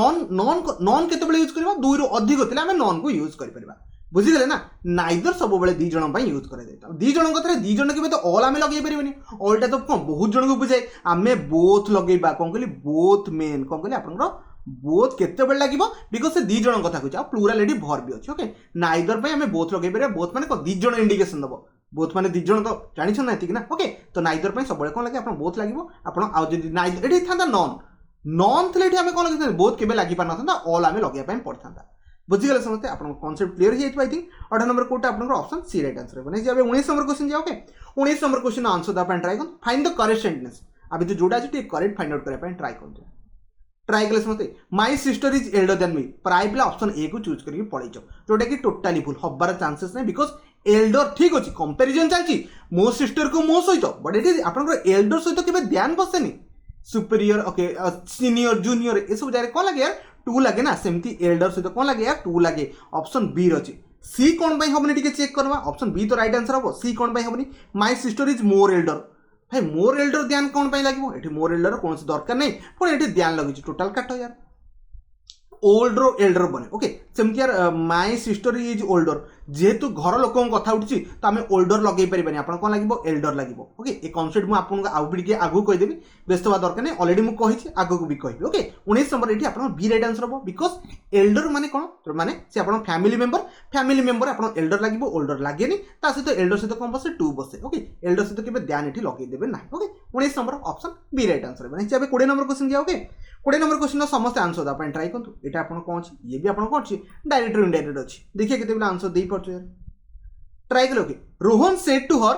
नॉन केते बेले यूज करबा 2 रु अधिक थिले हम नॉन को यूज करि परबा बुझीगले ना नाइदर सब बेले 2 जन पय यूज करे जाय 2 जन कथरे 2 जन के तो ऑल आमे लगे परिबनी ऑलटा तो कोन बहुत जन को बुझाय आमे बोथ लगेबा कोन कहली बोथ मेन कोन कहली आपनरो बोथ केते बेल लागिबो बिकॉज़ से 2 जन कथा कहछ आ प्लुरालिटी भर भी अछि ओके नाइदर पय हमें बोथ लगे परिबा बोथ माने को 2 जन इंडिकेशन दबो बोथ माने 2 जन तो जानि छ ना ठीक ना ओके तो नाइदर पय सब बेले कोन लागे आपन बोथ लागिबो आपन आ जदि नाइदर एठी थांदा नॉन थले एठी हमें कोन लागे बोथ केबे लागि पार नथांदा ऑल हमें लगे पय पड़थांदा बुझीगले समझते आप कॉन्सेप्ट क्लियर ही आई थिंक 18 नंबर कोटा आपन ऑप्शन सी राइट आंसर बने जे 19 नंबर क्वेश्चन जाओ ओके 19 नंबर क्वेश्चन आंसर दा पय ट्राई कर फाइंड द करेक्ट सेंटेंस अभी तो जोड़ा अछि करेक्ट फाइंड आउट करे पय ट्राई कर ट्राई कले समझते my sister is Elder than me प्राय पिला ऑप्शन ए को चूज करके पड़ै छ जोटा कि टोटली भूल हबार चांसेस नै बिकॉज़ एल्डर ठीक अछि कंपैरिजन चलछि मो सिस्टर को मो सहित बट एटी आपन एल्डर सहित केबे ध्यान बसेनी सुपीरियर ओके सीनियर जूनियर ए सब जारे कोन लागे यार 2 लगे ना सेमती एल्डर सहित कौन लगे यार 2 लगे ऑप्शन बी रही सी कौन पाई हमने टिके चेक करवा ऑप्शन बी तो राइट आंसर हम सी कौन पाई हमनी my sister is more Elder भाई मोर एल्डर ध्यान कौन पाई लागिवो एठी मोर एल्डर कौन से दरकार नहीं पण एठी ध्यान लगी टोटल काट यार ओल्डर एल्डर बने ओके सेमती यार माय सिस्टर इज ओल्डर जेहेतु घर लोक कथा उठी तो आम ओल्डर लगे पारे आप कौन लगे एल्डर लगे ओके ये कनसेप्ट मुझे आउ भी आगू कहीदेवी व्यस्त हवा दरकार नहीं अलरेडी मुझे आगू भी कहि ओके 19 नंबर ये आप बी राइट आंसर हम बिकॉज एल्डर माने कौन माने से आप फैमिली मेंबर आप एल्डर लगे ओल्डर लगे सहित एल्डर सहित कौन बसे 2 बसे ओके एल्डर सहित केवल ध्यान ये लगेदेवे ना okay 19 number option B right answer बने 20 नंबर क्वेश्चन दिया ओके 20 नंबर क्वेश्चन समस्त आंसर देवाई ट्राई करूँ यहाँ आप कौन अच्छी ये भी आप कौन अच्छी डायरेक्ट और इनडायरेक्ट अच्छी देखिए केते आंसर दे पार्छ यार ट्राई कले okay Rohan said to her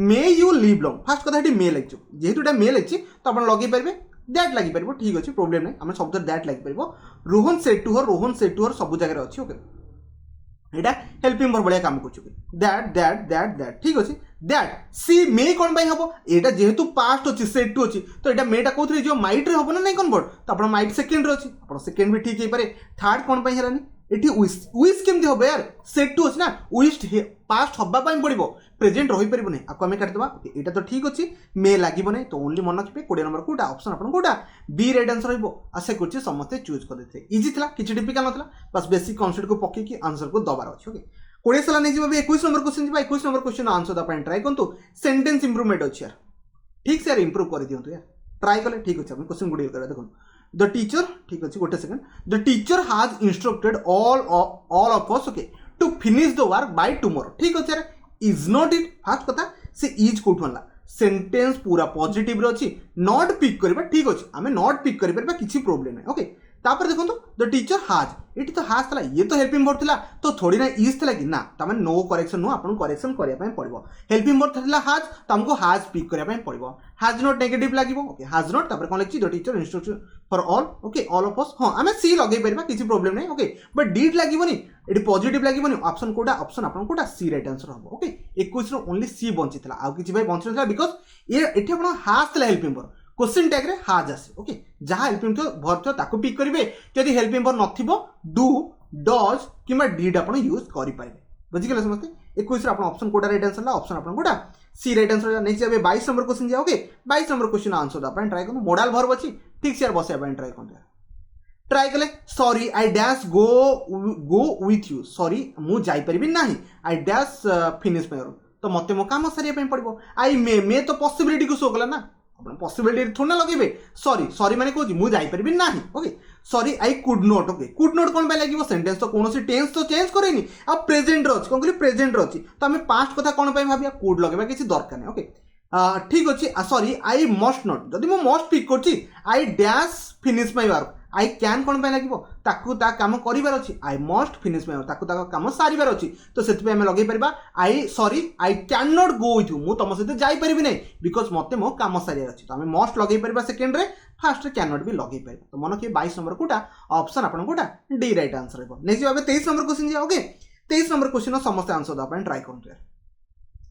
may you live long first कथा ये मे लगे जेहेतु ये मे लगी तो आप लगे पारे दैट लगी पार ठीक अच्छे प्रोब्लेम नहीं आम शब्द दैट लगी पार रोहन सेड टू हर सब जगह अच्छी ओके यहाँ हेल्पिंग वर्ब भाया काम कर दैट ठीक अच्छे दैट सी मे कौन पाई हम यहाँ जेहेतु पास्ट अच्छी सेट टू अच्छी तो यहाँ मेटा कौन जो माइट रे हम ना नहीं कन्वर्ट तो आप माइट सेकेंड अच्छी आप सेकेंड भी ठीक है पारे थर्ड कौन पाई हेलानी एटी विश केमती हम यार सेट टू अच्छी ना विश पास्ट हवाई पड़ो प्रेजेंट रही पारे आपको आम काटिदेवा यहाँ तो ठीक अच्छे मे लगे नहीं तो ओनली मन रखिए 20 नंबर कौटा ऑप्शन आप कौटा बी राइट आंसर आशा कर समस्ते चूज करते इजी था किसी डिफिकल्ट नाला बस बेसिक कनसेप्ट को पकईकि आंसर को दबार अच्छे ओके 20 साल नहीं जी 21 नंबर क्वेश्चन जी 21 नंबर क्वेश्चन आंसर देवाई ट्राई करूँ सेंटेंस इंप्रूवमेंट अच्छे यार ठीक से यार इंप्रूव कर दिखाँ यार ट्राई कले ठीक अच्छे क्वेश्चन को डील करा देखो द टीचर ठीक अच्छे गोटे second the teacher has instructed all of us okay to finish the work by tomorrow ठीक अच्छे यार इज नॉट इट फास्ट कथा से इज कौटू आनला सेंटेंस पूरा पॉजिटिव अच्छी नॉट पिक करबा ठीक अच्छे आम नॉट पिक कर किसी प्रोब्लेम नहीं ओके तापर देखो द टीचर हाज ये तो हाज था ये तो हेल्पिंग वर्ब था तो थोड़ी ना इज था कि ना तमें नो करेक्शन नुह आपको करेक्शन करने पड़ो हेल्पिंग वर्ब था हाज तो आमको हाज पिक करने पड़ो हाज नॉट नेगेटिव लगे ओके हाज नॉट तापर कौन लिखी the teacher instruction for all okay all of अस हाँ आम सी लगे पार किसी प्रोब्लेम नहीं ओके बट डीड लगनी ये पॉजिटिव लगनी ऑप्शन कोटा ऑप्शन आप कौटा सी राइट आंसर हम ओके 21 ओनली सी बंची था आउ किसी बंची ना बिकज ये आप हाज था हेल्पिंग वर्ब क्वेश्चन टैग रे हाज आसे ओके जहाँ हेल्पिंग वर्ब थो ताको पिक करेंगे जदि हेल्पिंग वर्ब नथिबो डू डज किंबा डीड आप यूज करेंगे बुझीगले समझते 21 ऑप्शन कोटा राइट आंसर ऑप्शन आप कोटा सी राइट आंसर नेक्स्ट जब 22 नंबर क्वेश्चन जाओ ओके 22 नंबर क्वेश्चन आंसर देवाई ट्राई करूँ मोडाल वर्ब अच्छी ठीक से यार बस ट्राई कर ट्राई कले sorry I dash go with you sorry मुझे जापरि ना आई डैश फिनिश माई तो मत मो कम सारे पड़ो आई मे तो पॉसिबिलिटी को शो कला ना आप पॉसिबिलिटी थोड़ा लगे सॉरी सॉरी माने कहूँ मुझे जापरि ना okay sorry I could not okay could not कौन लगे सेंटेंस तो कौन टेंस तो चेंज करेनि आ प्रेजेंट अच्छी कौन कह प्रेजेंट अच्छी तो आम पास्ट कथा कौन भाविया कुड लगे किसी दरकार नहीं ओके ठीक अच्छे सॉरी आई मस्ट नॉट जदि मो मस्ट पिक कर I dash finish my work I can कौन लगे ताकू ता काम करिवार अच्छी I must finish my work ताकू ता काम सारिवार अच्छी तो से आम लगे पार I sorry I can not go with you मु तुम सहित जापरि नहीं बिकज मत मो काम सारिवार अच्छी तो आम मस्ट लगे पार सेकेंड रे फास्ट रे कैन नॉट भी लगे पार तो मन किए 22 नंबर कोटा ऑप्शन आपन कोटा डी राइट आंसर है नेक्स्ट भाबे 23 नंबर क्वेश्चन जे ओके 23 नंबर क्वेश्चन समस्त आंसर दबा ट्राई करंतु यार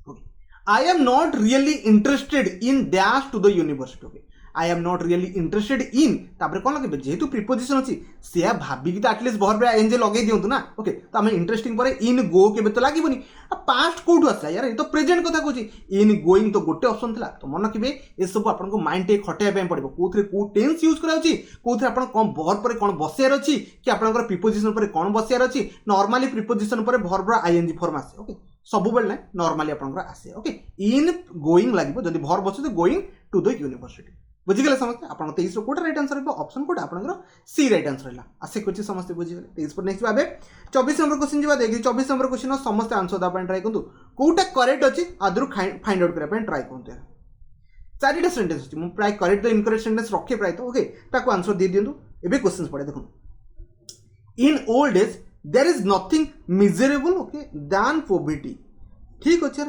okay I am not really interested in dash to the university okay I am not really interested in तापर कौन लगे जेहेतु प्रीपोजिशन अच्छी से भाविक तो एटलिस्ट भर एनजे लगे दिंतु ना ओके तो आम इंटरेस्टिंग पर इन गो के तो लगे पास्ट कौटू आसला यार ये तो प्रेजेंट कथा कहूँ इन गोइंग तो गोटे ऑप्शन था तो मन रखिए ये सब आपको माइंड टे खटाइबा पड़ो कौन कौ टेंस यूज कराऊँगी कौन आप भर पर कौन बसार अच्छी कि आपंकर प्रीपोजिशन पर कौन बसार अच्छी नॉर्मली प्रीपोजिशन पर भर आईएनजी फॉर्म आसे ओके सब बेले ना नॉर्मली आपंकर आसे ओके इन गोइंग लगे जब भर बस तो गोइंग टू द यूनिवर्सिटी बुझीगले समस्ते आप 23 कोटा राइट आंसर ऑप्शन कोटा आपंकर सी राइट आंसर है आशा कर समस्त बुझीगले 23 पर नेक्स्ट भाव 24 नंबर क्वेश्चन जा देखिए 24 नंबर क्वेश्चन समस्त आंसर देवाई ट्राई करूँ कौटा करेक्ट अच्छी आदर फाइंड आउट करने ट्राई करूँ चारिटा सेंटेंस अच्छी मुझे प्राय करेक्ट द इनकरेक्ट सेंटेंस रखे प्राय तो ओके ताको आंसर दे दिंतु एबे क्वेश्चन पड़े देखो in old age there is nothing miserable okay than poverty ठीक अच्छे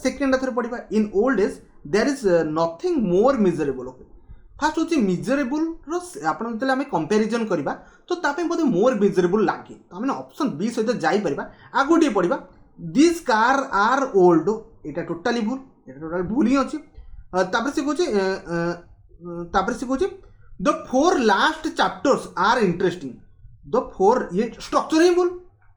सेकेंड थर पढ़ा in old age there is nothing more miserable okay first हूँ मिजरेबल रहा आम कंपेरिजन करवा तो ताप बोधे मोर मिजरेबल लगे तो आम ऑप्शन बी सहित जापर आगो टे पढ़ा दिस कार आर ओल्ड यहाँ टोटाली भूल ये टोटाल भूल ही अच्छी से कहे the 4 last chapters are interesting the 4 ये स्ट्रक्चर ही भूल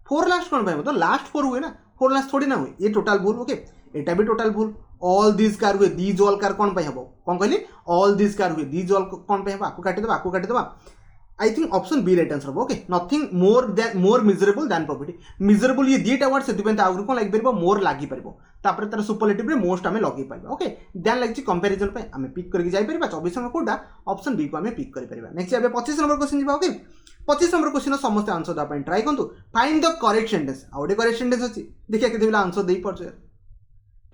4 लास्ट कौन पाए तो लास्ट 4 हुए ना 4 लास्ट थोड़ी ना हुए ये टोटाल भूल ओके एटा भी टोटाल भूल ऑल दिस कार हुए दीज ऑल कार कौन हम कौन कहली ऑल दिस कार हुए दीज ऑल कौन हम आपको काटिदेवा I think option B right answer okay nothing more miserable than poverty miserable ये दीटा वर्ड से आगे कौन लगे पार मोर लगी पार तार सुपरलेटिव रे मोस्ट आम लगे पार ओके दैन लगी कंपेरिजन पे आम पिक करके जापर 24 नंबर कोटा ऑप्शन बी को आम पिक कर नेक्स्ट आए 25 नंबर क्वेश्चन जा ओके 25 नंबर क्वेश्चन समस्त आंसर देवाई ट्राई करूँ फाइंड द करेक्ट सेंटेंस आउटे करेक्ट सेंटेंस अच्छी देखिए कितने आंसर दे पार्छ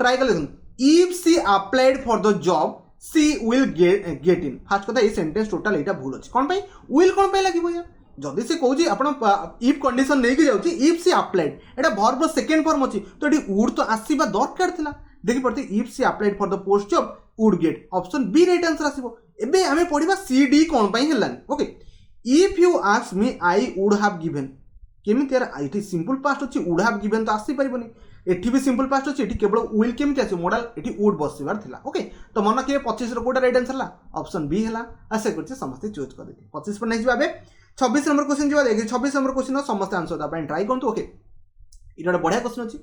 ट्राई कले देखो if she applied for the job she will get in first कथा ये सेंटेंस टोटाल यहाँ भूल अच्छे कौन विल कौन लगे यार जदि से कौन आप इफ कंडीशन लेके जाऊँगी if she applied Etah verb second form अच्छी तो ये वुड तो आसवा दरकार था देखी पड़ते if she applied for the post job would get option B right answer आसो एबे आम पढ़ा सी डी कौन है okay if you ask me I would have given केमी यार ये सिंपल पास्ट अच्छी वुड हैव गिवन तो आसी पारबनी एटी भी सिंपल पास्ट अच्छी ये केवल विल केमी आस मॉडल ये वुड बसबार था ओके तो मन किए 25 कोटा राइट आंसर है ऑप्शन बी है आशा कर समस्त चूज कर 25 पर नेक्स्ट भाव 26 नंबर क्वेश्चन जा देखिए 26 नंबर क्वेश्चन समस्त आंसर देवाई ट्राई करूँ ओके ये बढ़िया क्वेश्चन अच्छी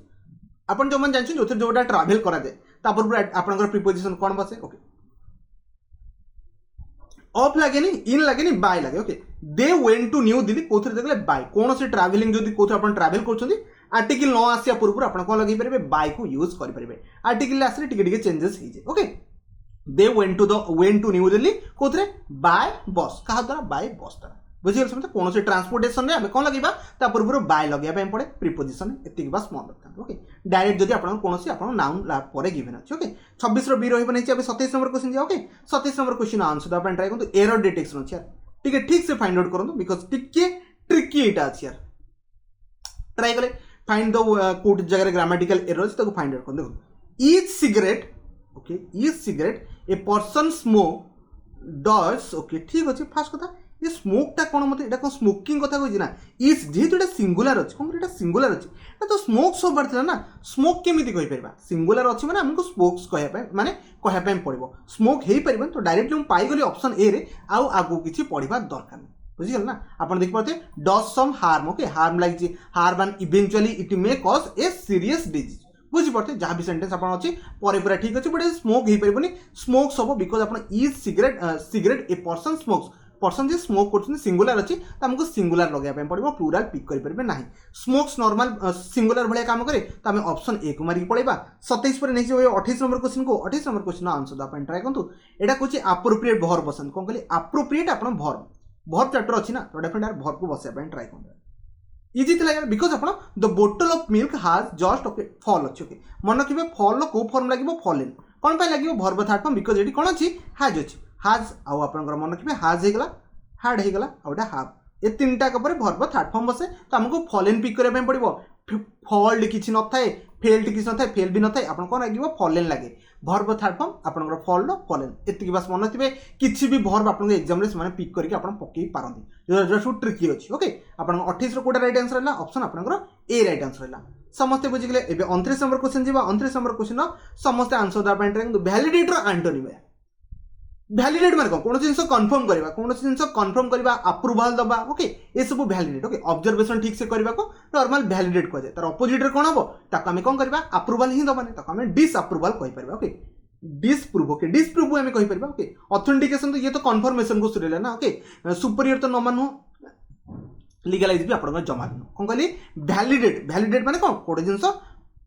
आप जो मैंने जानते जो जोटा ट्राभेल कराए आपंकर प्रिपोजिशन कौन बसे ओके ऑफ लगे इन लगे बाय लगे okay they went to New Delhi कौन देखले बाय कौन से ट्रावेलिंग जब कौन आप ट्रावेल कर आर्टिकल न आसिया पूर्व आप कौन लगे पारे बाय को यूज करेंगे आर्टिकल आसले टिके चेंजेस हो जाए okay they went to New Delhi कौन बाय बस क्या द्वारा बाय बस द्वारा बुझे समझते कौन से ट्रांसपोर्टेशन में कौन लगे पूर्व बाय लगे पड़े प्रिपोजिशन एति बस मन रखता ओके डायरेक्ट जब कौन नाउन पर गिवन अच्छे ओके 26 बी रही 27 नंबर क्वेश्चन जा ओके 27 नंबर क्वेश्चन आंसर देवाई ट्राई करूँ एरर डिटेक्शन अच्छे यार ठीक से फाइंड आउट करूँ बिकज टिके ट्रिकी यहाँ अच्छे यार ट्राई कले फाइंड द कोट जगह ग्रामेटिकल एरर अच्छे फाइंड आउट कर देखो each cigarette okay each cigarette a person smoke does okay ठीक अच्छे फास्ट कथा ये स्मोकटा कौन मतलब यहाँ कौन स्मोकिंग कथा कही ना इज जेहेतु ये सिंगुलर अच्छे कौन यहाँ सिंगुलर अच्छे तो स्मोक सब बार था ना स्मोक केमी कहीपर सिंगुलर अच्छे मैंने आमको स्मोक्स कहवाई माने कहवाई पड़ो स्मोक हो पार तो डायरेक्टली मुझे पाईगली ऑप्शन ए रे आगू किसी पढ़ा दरकार नहीं बुझीगल ना आप देख पाते does some harm okay harm लगी harm and eventually it may cause a serious disease बुझीपे जहाँ भी सेंटेंस आप अच्छी पूरा ठीक अच्छे बट स्मोक हो पारनी स्मोक्स हम बिकज आप is cigarette cigarette a person smokes person J smoke कर सिंगुलर अच्छी तो आमको सिंगुलर लगे पड़ो प्लूराल पिक करेंगे ना स्मोक्स नॉर्मल सिंगुलर भाया काम करे तो आम ऑप्शन ए को मारिक पड़ेगा 27 पर नेक्स्ट 28 नंबर क्वेश्चन को 28 नंबर क्वेश्चन आंसर देवाई ट्राए करूँ यहाँ कौन अप्रोप्रिएट भर्ब बसन कौन कहली अप्रोप्रिएट आप भर्ब चैप्टर अच्छी ना तो डेफिनेटली भर्ब को बसाया ट्राए करेंगे इजी थी बिकज आप द बोटल ऑफ मिल्क हाज जस्ट ओके फॉल अच्छे ओके मन रखिए फॉल को फॉर्म लगे फॉलेन कौन पर लगे भर्ब थर्ड फॉर्म बिकज ये कौन अच्छी हाज अच्छी हाज आउ आप मन रखिए हाज होगा हार्ड होगा आउटा हाफ ये तीन टाक भर्ब थर्ड फॉर्म बसे तो आमको फॉलेन पिक करने पड़ो फॉल्ड किसी न थाए फेल्ड किसी न थाए फेल भी न थाए आप कौन लगे फॉलेन लगे भर्ब थर्ड फॉर्म आपंकर फॉल्ड फॉलेन एति बस मन थे किसी भी भर्ब आप एग्जाम से पिक करके पकई पारती जो सब ट्रिकी अच्छी ओके आप 28 कोटा राइट आंसर है ऑप्शन आपंकर ए राइट आंसर है समस्ते बुझीगले ए 29 नंबर क्वेश्चन जी 29 नंबर क्वेश्चन समस्त आंसर देवाई ट्राए वैलिडेटर आंटोनिम भैलिडेट माने कौन जिन कन्फर्म करवा कौन जिन कन्फर्म करवा अप्रूवाल दबा ओके ये सब भैलिडेट ओके ऑब्जर्वेशन ठीक से करने को नॉर्मल भैलिडेट कहुए तार अपोजिट कौन हम ताको आम कौन करवा अप्रूवाल ही दबानी ताको आम डिसअप्रूवाल कहीपर ओके डिसप्रूव ओके डिसप्रूव आम कहीपर ओके ऑथेंटिकेशन तो ये तो कन्फर्मेशन को सुरेला ना ओके सुपीरियर तो न मानु लीगलाइज भी आप जमा कौन कहली भैलिडेट भैलिडेट माने कौन गोटे जिन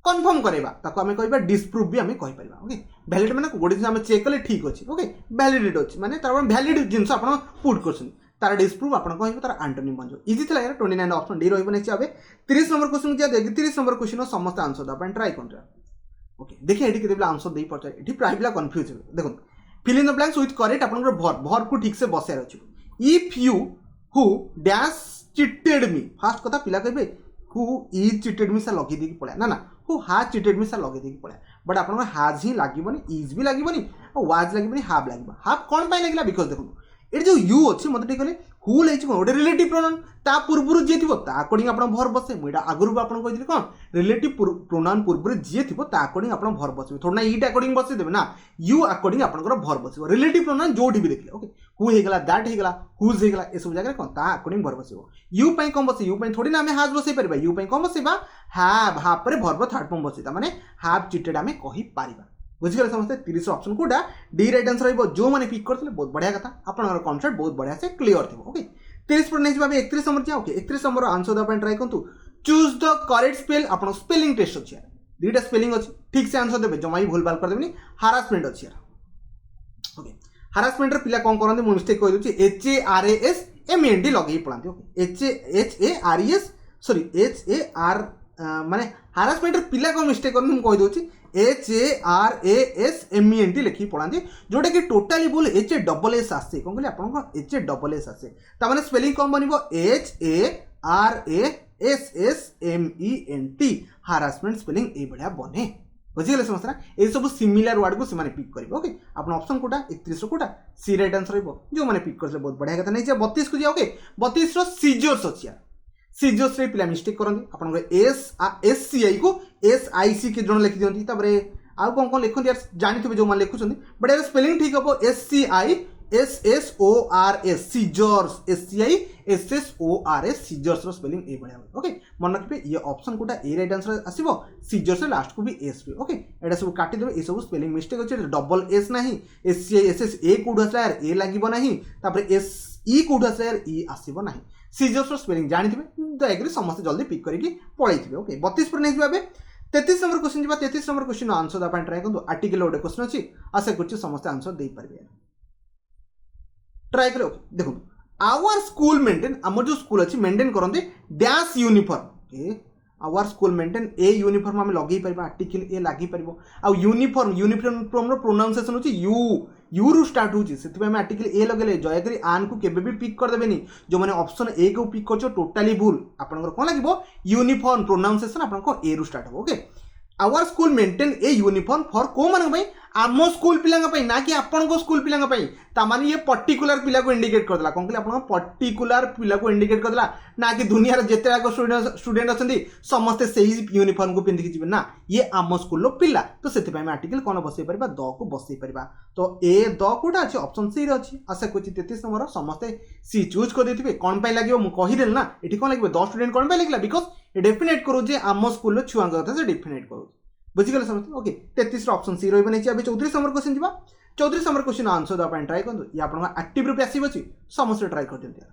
कन्फर्म करवा ताको आम कह डिसप्रूव भी आम कहीपर ओके भैलिडेट माने गोटे जिन चेक कले ठीक अच्छे ओके भैलिडेट अच्छे माने तार भैलिड जिन आप पुट कर तार डिसप्रूव आप कह तार आंटोनिम बन इजी थी 29 ऑप्शन डी रही नेक्स्ट आवे 30 नंबर क्वेश्चन क्या 30 नंबर क्वेश्चन समस्त आंसर देवाई ट्राए कर ओके देखिए ये केते आंसर दे पड़े ये प्राय पिला कन्फ्यूज हे देखो fill in the blanks with correct आप भर्ब को ठीक से बसार अच्छे इफ यू हु डैश चिटेड मी फास्ट कथा पिला कहे हु इज चिटेड मी सा लगे दी पड़ा ना हु हाज चिटेड मी सा लगे दी पड़ा बट आप हाज ही लगे इज भी लगे वाज लगे हाफ लगे हाफ कौन पाई लगे बिकज देखो ये जो यू अच्छे मतलब ठीक कहले हु लगे गोटे रिलेटिव प्रोनाउन ता पूर्व जी थी अकॉर्डिंग आप भर बसे मुझे आगुरी आपको कही कौन रिलेटिव प्रोनाउन पूर्व जी थी अकॉर्डिंग आप भर बसवे थोड़ा इट अकॉर्डिंग बसईदेवे ना यू अकॉर्डिंग आप भर बस रिलेटिव प्रोनाउन जो भी देखिए ओके हु होगा दैट होगा हुज होगा ये सब जगह कौन ता अकॉर्डिंग भर बस यू कौन बस यू थोड़ी ना आम हाज बसई पार यू कौन बसवा have have verb third form बसई मैंने हाफ चिटेड आम कहीपर बुझीगले समस्ते 30 ऑप्शन कोटा डी राइट आंसर रही जो मैंने पिक करते बहुत बढ़िया कथा आपंकर कॉन्सेप्ट बहुत बढ़िया से क्लियर थी ओके 30 पर नहीं जाए 31 नंबर क्या ओके 31 नंबर आंसर देवाई ट्राए करूँ चूज द करेक्ट स्पेल आप स्पेलिंग टेस्ट अच्छी दुईटा स्पेलिंग अच्छी ठीक से आंसर देवे जमा भी भूल भाल करदेवी हारासमेंट अच्छी ओके हारासमेंट पिला कौन करते मुझे मिस्टेक कहीदे HARASMENT लगे पढ़ाते ओके HARES सॉरी HAR माने हारासमेंट पिला कौन मिस्टेक कर कहीदे HARASMENT लिखी पढ़ाते जोटा कि टोटाली बोल HASS आसे कौन कहले आप HASS आसे तार स्पेलिंग कौन बन HARASSMENT हारासमेंट स्पेलिंग ये बढ़िया बने बुझीगले समस्या ये सब सिमिलर वर्ड को से पिक करेंगे ओके आप option Kota 31 Kota C right answer जो मैंने पिक करते बहुत बढ़िया कथा नहीं 32 को जाओ 32 सीजर्स अच्छी सीजर्स पिला मिस्टेक करते आप SCI को SIC के जन लिखि दिखती आउ कौन कौन लिखते यार जानते जो मैंने लिखुं बट यार स्पेलिंग ठीक हम SCI SSORS scissors SCI SSORS scissors spelling ये बढ़िया ओके मन रखिए ये ऑप्शन कोटा ए राइट आंसर आसो सीजर्स लास्ट को भी एस भी ओके एटा सब काटिदेवे ये सब स्पेलिंग मिस्टेक अच्छे डबल एस ना SCI SS ए कौट आसला यार ए लगे ना SE कौट आसला यार ई आसब ना सीजर्स स्पेलिंग जानते दयाकोरी समस्त जल्दी पिक करके पलैथे ओके 32 पर नहीं जाए 33 नंबर क्वेश्चन जी 33 नंबर क्वेश्चन आंसर देवाई ट्राए करूँ आर्टिकल गोटे क्वेश्चन अच्छी आशा कर समस्त आंसर दे पारे ट्राए करें ओके देखो आवर स्कूल मेंटेन आम जो स्कूल अच्छी मेंटेन करते dash uniform our school maintain a uniform आम लगे पार आर्टिकल ए लगे पार आउ यूनिफॉर्म प्रोनाउंसिएशन होची यू रु स्टार्ट होची से आम आर्टिकल ए लगे दयाकोरी आन को केबे भी पिक करदेवेनी जो मैंने ऑप्शन ए को पिक कर टोटाली भूल आपंकर कौन लगे यूनिफॉर्म प्रोनाउंसिएशन आपको ए रु स्टार्ट हो okay our school maintain a uniform for को मान आम स्कूल पिला ना कि आपण स्कूल पिला तामाने ये पर्टिकुलर पिला को इंडिकेट करदेला कौन कहले आप पर्टिकुलर पिला को इंडिकेट करदेला ना कि दुनिया जिते आग स्टूडेंट अच्छा समस्ते से यूनिफॉर्म को पिंधिकी जी ना ये आम स्कूल पिला तो से आर्टिकल कौन बसई पार द को बसई पार तो ए द कोटा अच्छे ऑप्शन सी अच्छी आशा कर 33 नंबर समस्ते सी चूज कर दे कौन पाई लगे मुझे कहीदेल ना ये कौन लगे 10 स्टूडेंट कौन पाई लगे बिकज डेफिनेट करूँ आम स्कूल छुआ कथा से डेफिनेट करूँ बुझीगले समझते ओके 33 ऑप्शन सी रही नहीं 34 नंबर क्वेश्चन जी 34 नंबर क्वेश्चन आंसर देवाई ट्राए करूँ ये आप एक्टिव रूप पैसिव अच्छी समस्त ट्राए कर दिखाते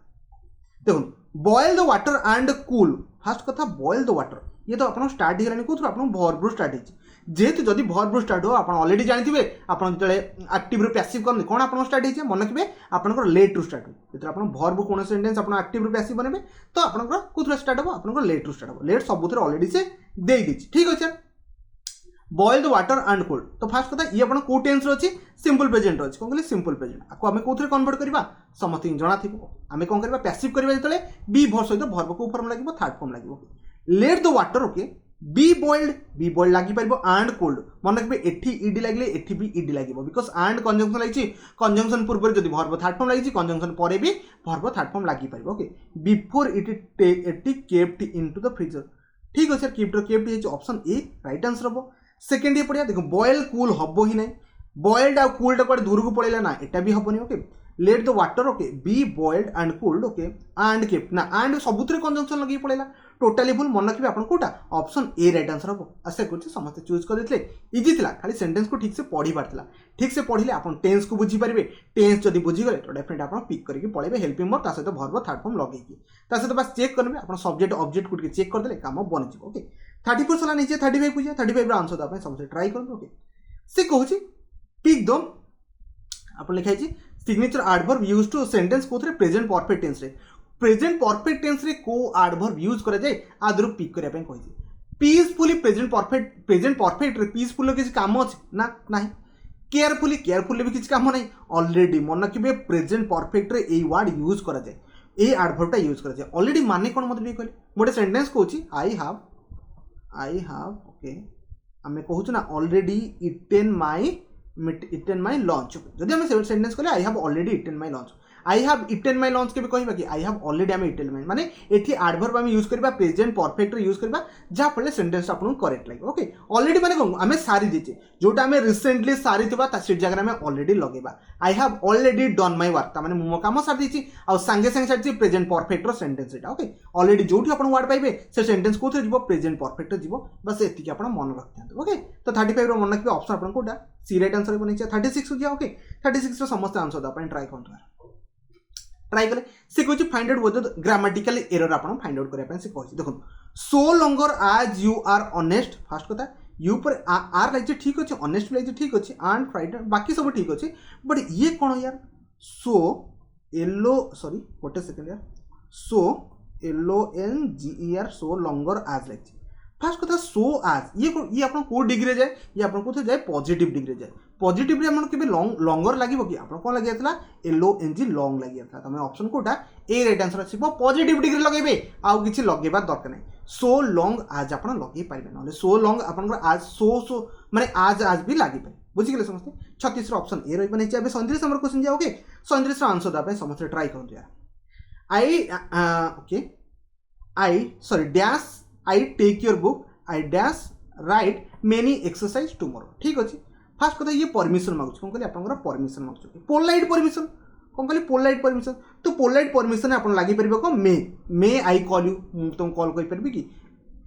देखो boil the water and cool first कथा बॉयल द वाटर ये तो आप स्टार्ट होगा कौन आप भरपूर स्टार्ट हो जेहेतु जदि भरपूर स्टार्ट हो आप अलरेडी जानते आप जो एक्टिव पैसिव करते कौन आप स्टार्ट हो मन रखिए आपंकर लेट रू स्टार्ट हो जो आप भरपूर कौन सेन्टेन्स आप एक्टिव पैसिव बने तो आपंकर कौन स्टार्ट हो आप लेट रू स्टार्ट हो लेट सब अलरेडी से दे दीजिए ठीक अच्छे boil the water and cold तो फास्ट कथा ये आपको टेन्स अच्छी सिंपल प्रेजेंट अच्छी कौन कहले सिंपल प्रेजेंट आपको आम कौन कन्वर्ट करवा समस्त जना थी आम कौन करवा पैसिव करवा जो बी भर सहित भर्ब को फॉर्म लगे थर्ड फॉर्म लगे let the water okay be boiled लगी पार एंड कोल्ड मन रखिए एटी इडी लगे एटी भी इडी लगे बिकज एंड कंजंक्शन लगी कंजंक्शन पूर्व जब भर्ब थर्ड फॉर्म लगी कंजंक्शन पर भी भर्ब थर्ड फॉर्म लगी पार okay before it kept into the freezer ठीक अच्छे kept option A right answer हम सेकेंड ये पढ़िया देखो बॉयल कूल हम ही ना बॉइल्ड आ कूल्ड कौन दूर को पड़ेगा ना एटा भी हेनी okay let the water okay be boiled and cooled okay and kept ना एंड सबुत कंजंक्शन लगे पड़ेगा टोटाली भूल मन रखिए आप कौटा ऑप्शन ए राइट आंसर हम आशा कर समस्त चूज करते इजी था खाली सेंटेंस को ठीक से पढ़ी पार्ला ठीक से पढ़ले आप टेन्स को बुझीपारे टेन्स जब बुझीगले तो डेफिनेटली आप पिक करके पढ़े हेल्पिंग वर्ब सहित भर्ब थर्ड फॉर्म लगे सहित बस चेक करेंगे आप सब्जेक्ट ऑब्जेक्ट को चेक करदे काम बन जाए ओके 34 सारा नीचे 35 पूछे 35 आंसर देवाई समस्त ट्राई करेंगे ओके से कहूँ पिक द आप लिखाई signature adverb use to sentence कोथरे प्रेजेंट परफेक्ट टेंस रे प्रेजेंट परफेक्ट टेंस रे को एडवर्ब यूज करा जाए आदर पिक करया पे कहि पीसफुली प्रेजेंट परफेक्ट रे पीसफुल किसी काम अछि ना नाही केयरफुली भी किसी काम नहीं ऑलरेडी मन रखिए प्रेजेंट परफेक्ट रे ए वर्ड यूज करा जाए ए एडवर्ब टा यूज करा जाए ऑलरेडी माने कोन मत भी कहले गोटे सेंटेंस कहूची आई हैव ओके आमे कहूछु ना ऑलरेडी इटेन माय लंच जदि आम सेंटेंस कले आई have already eaten my lunch I have eaten my lunch के कहवा कि आई हैव ऑलरेडी आम इटेन माय माने एठी एडवर्ब आम यूज करबा प्रेजेंट परफेक्ट रे यूज करबा जा फले सेंटेंस आपन करेक्ट लागे ओके ऑलरेडी माने कोन आम सारी दीचे जोटा आम रिसेंटली सारी थिबा ता से जगह में ऑलरेडी लगेबा I have already done my work ता माने मो काम सारी दीची आ संगे संगे सारी प्रेजेंट परफेक्ट रो सेंटेंस एटा ओके ऑलरेडी जोठी आपन वर्ड पाइबे से सेंटेंस कोथे जीवो प्रेजेंट परफेक्ट जीवो बस एति कि आपन मन रखते ओके तो 35 रो मन रखबे ऑप्शन आपन कोटा सी राइट आंसर बनै छै 36 हो गया ओके 36 रो समस्त आंसर दा अपन ट्राई करथु ट्राई कले से कहछि find out whether grammatical error आपन फाइंड आउट करया पे से कहछि देखो so longer as you are honest first कथा यू पर आर लाइक ठीक अच्छे ऑनेस्ट लाइक ठीक अच्छे एंड फ्राइड बाकी सब ठीक अच्छे बट ये कौन यार सो एलो सॉरी गोटे सेकंड यार सो LONGER सो लॉन्गर एज लाइक फास्ट कथा सो आज ये आपन को डिग्री जाए ये आपन को जाए पॉजिटिव डिग्री जाए पॉजिटिव रे हमन केबे लॉन्गर लागिवो कि आपन कोन लागियातला LONG लॉन्ग लागियातला तमे ऑप्शन कोटा ए राइट आंसर अछि पॉजिटिव डिग्री लगेबे आउ किछि लगेबा दरकार नै सो लॉन्ग आज आपन लगे पाइबे नले सो लॉन्ग आपन आज सो माने आज भी लागि पाइ बुझि गेले समस्त 36 रो ऑप्शन ए रहबे नै छै अबे 37 नंबर क्वेश्चन जाओ ओके 37 रो आंसर दा पे समस्त ट्राई करु यार I take your book, I dash write many exercise tomorrow ठीक अच्छे फास्ट कथा ये परमिशन मांगुछ कौन कहले आपनकर परमिशन मांगुछ पोलाइट परमिशन कौन कहले पोलाइट परमिशन तो पोलाइट परमिशन आपन लागि परबो को मे आई कॉल यू तुम कॉल कर परबी कि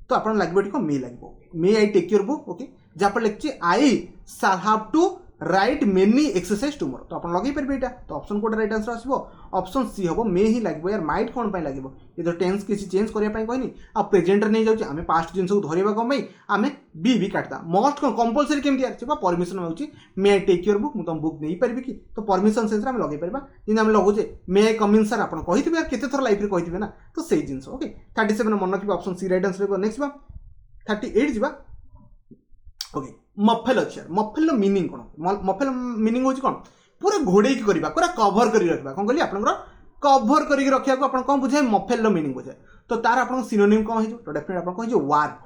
तो आपन लागि बडी को मे लागबो may I take your book okay जा पर लिखछि I shall have to write many exercise tomorrow तो आप लगे पारे यहाँ तो ऑप्शन कोटा राइट आंसर आसो ऑप्शन सी हम मे ही लगे यार माइट कौन लगे ये तो टेंस किसी चेंज करने कहनी आ प्रेजेंट नहीं जाऊँ आम पास्ट जिन धरवा कम आम बी काटता मस्ट कौन कंपलसरी केमती आसी परमिशन मांगुची may I take your book मुझे तुम बुक नहीं पारि कि तो परमिशन सेंस आम लगे पारा जिन आम लगुचे मे आई कम इन सर आप कही यार केते थर लाइफ में कही ना तो से जिन ओके 37 मन रखिए option C right answer next 38 जा ओके मफेल अच्छे मफेल मीनिंग कौन मफेल मीनिंग हूँ कौन पूरा घोड़े पूरा कभर कर रखा कौन कहली आप कभर कर रखा को कौन बुझाए मफेल मीनिंग बुझाए तो तार आप सिनोनिम कौन हो डेफिनेटली आप कहे वार्क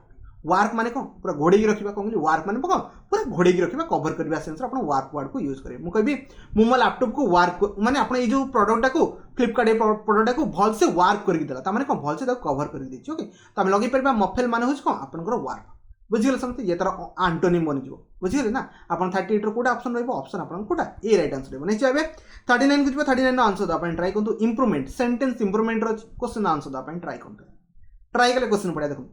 वार्क माने कौन पूरा घोड़े रखा कौन कहली वार्क माने कौन पूरा घोड़े रखा कभर करने सेंस आप वार्क वर्ड को यूज करेंगे मुझे कहबी मो लैपटॉप को वार्क माने आप जो प्रोडक्टा को फ्लिपकार्ट प्रोडक्टा को भल से वार्क करके मैंने कौन भल से कभर कर ओके तो आम लगे पार मफेल माने हूँ कौन आपंकर वार्क बुझीगले समझते ये तार आंटोनिम बनी बुझीगले ना आप 38 कोटा ऑप्शन रही ऑप्शन आप कोटा ए राइट आंसर रही नहीं चाहिए 39 को 39 आंसर दे ट्राई करूँ improvement sentence improvement question answer they try करूँ ट्राई कले क्वेश्चन पढ़ा देखो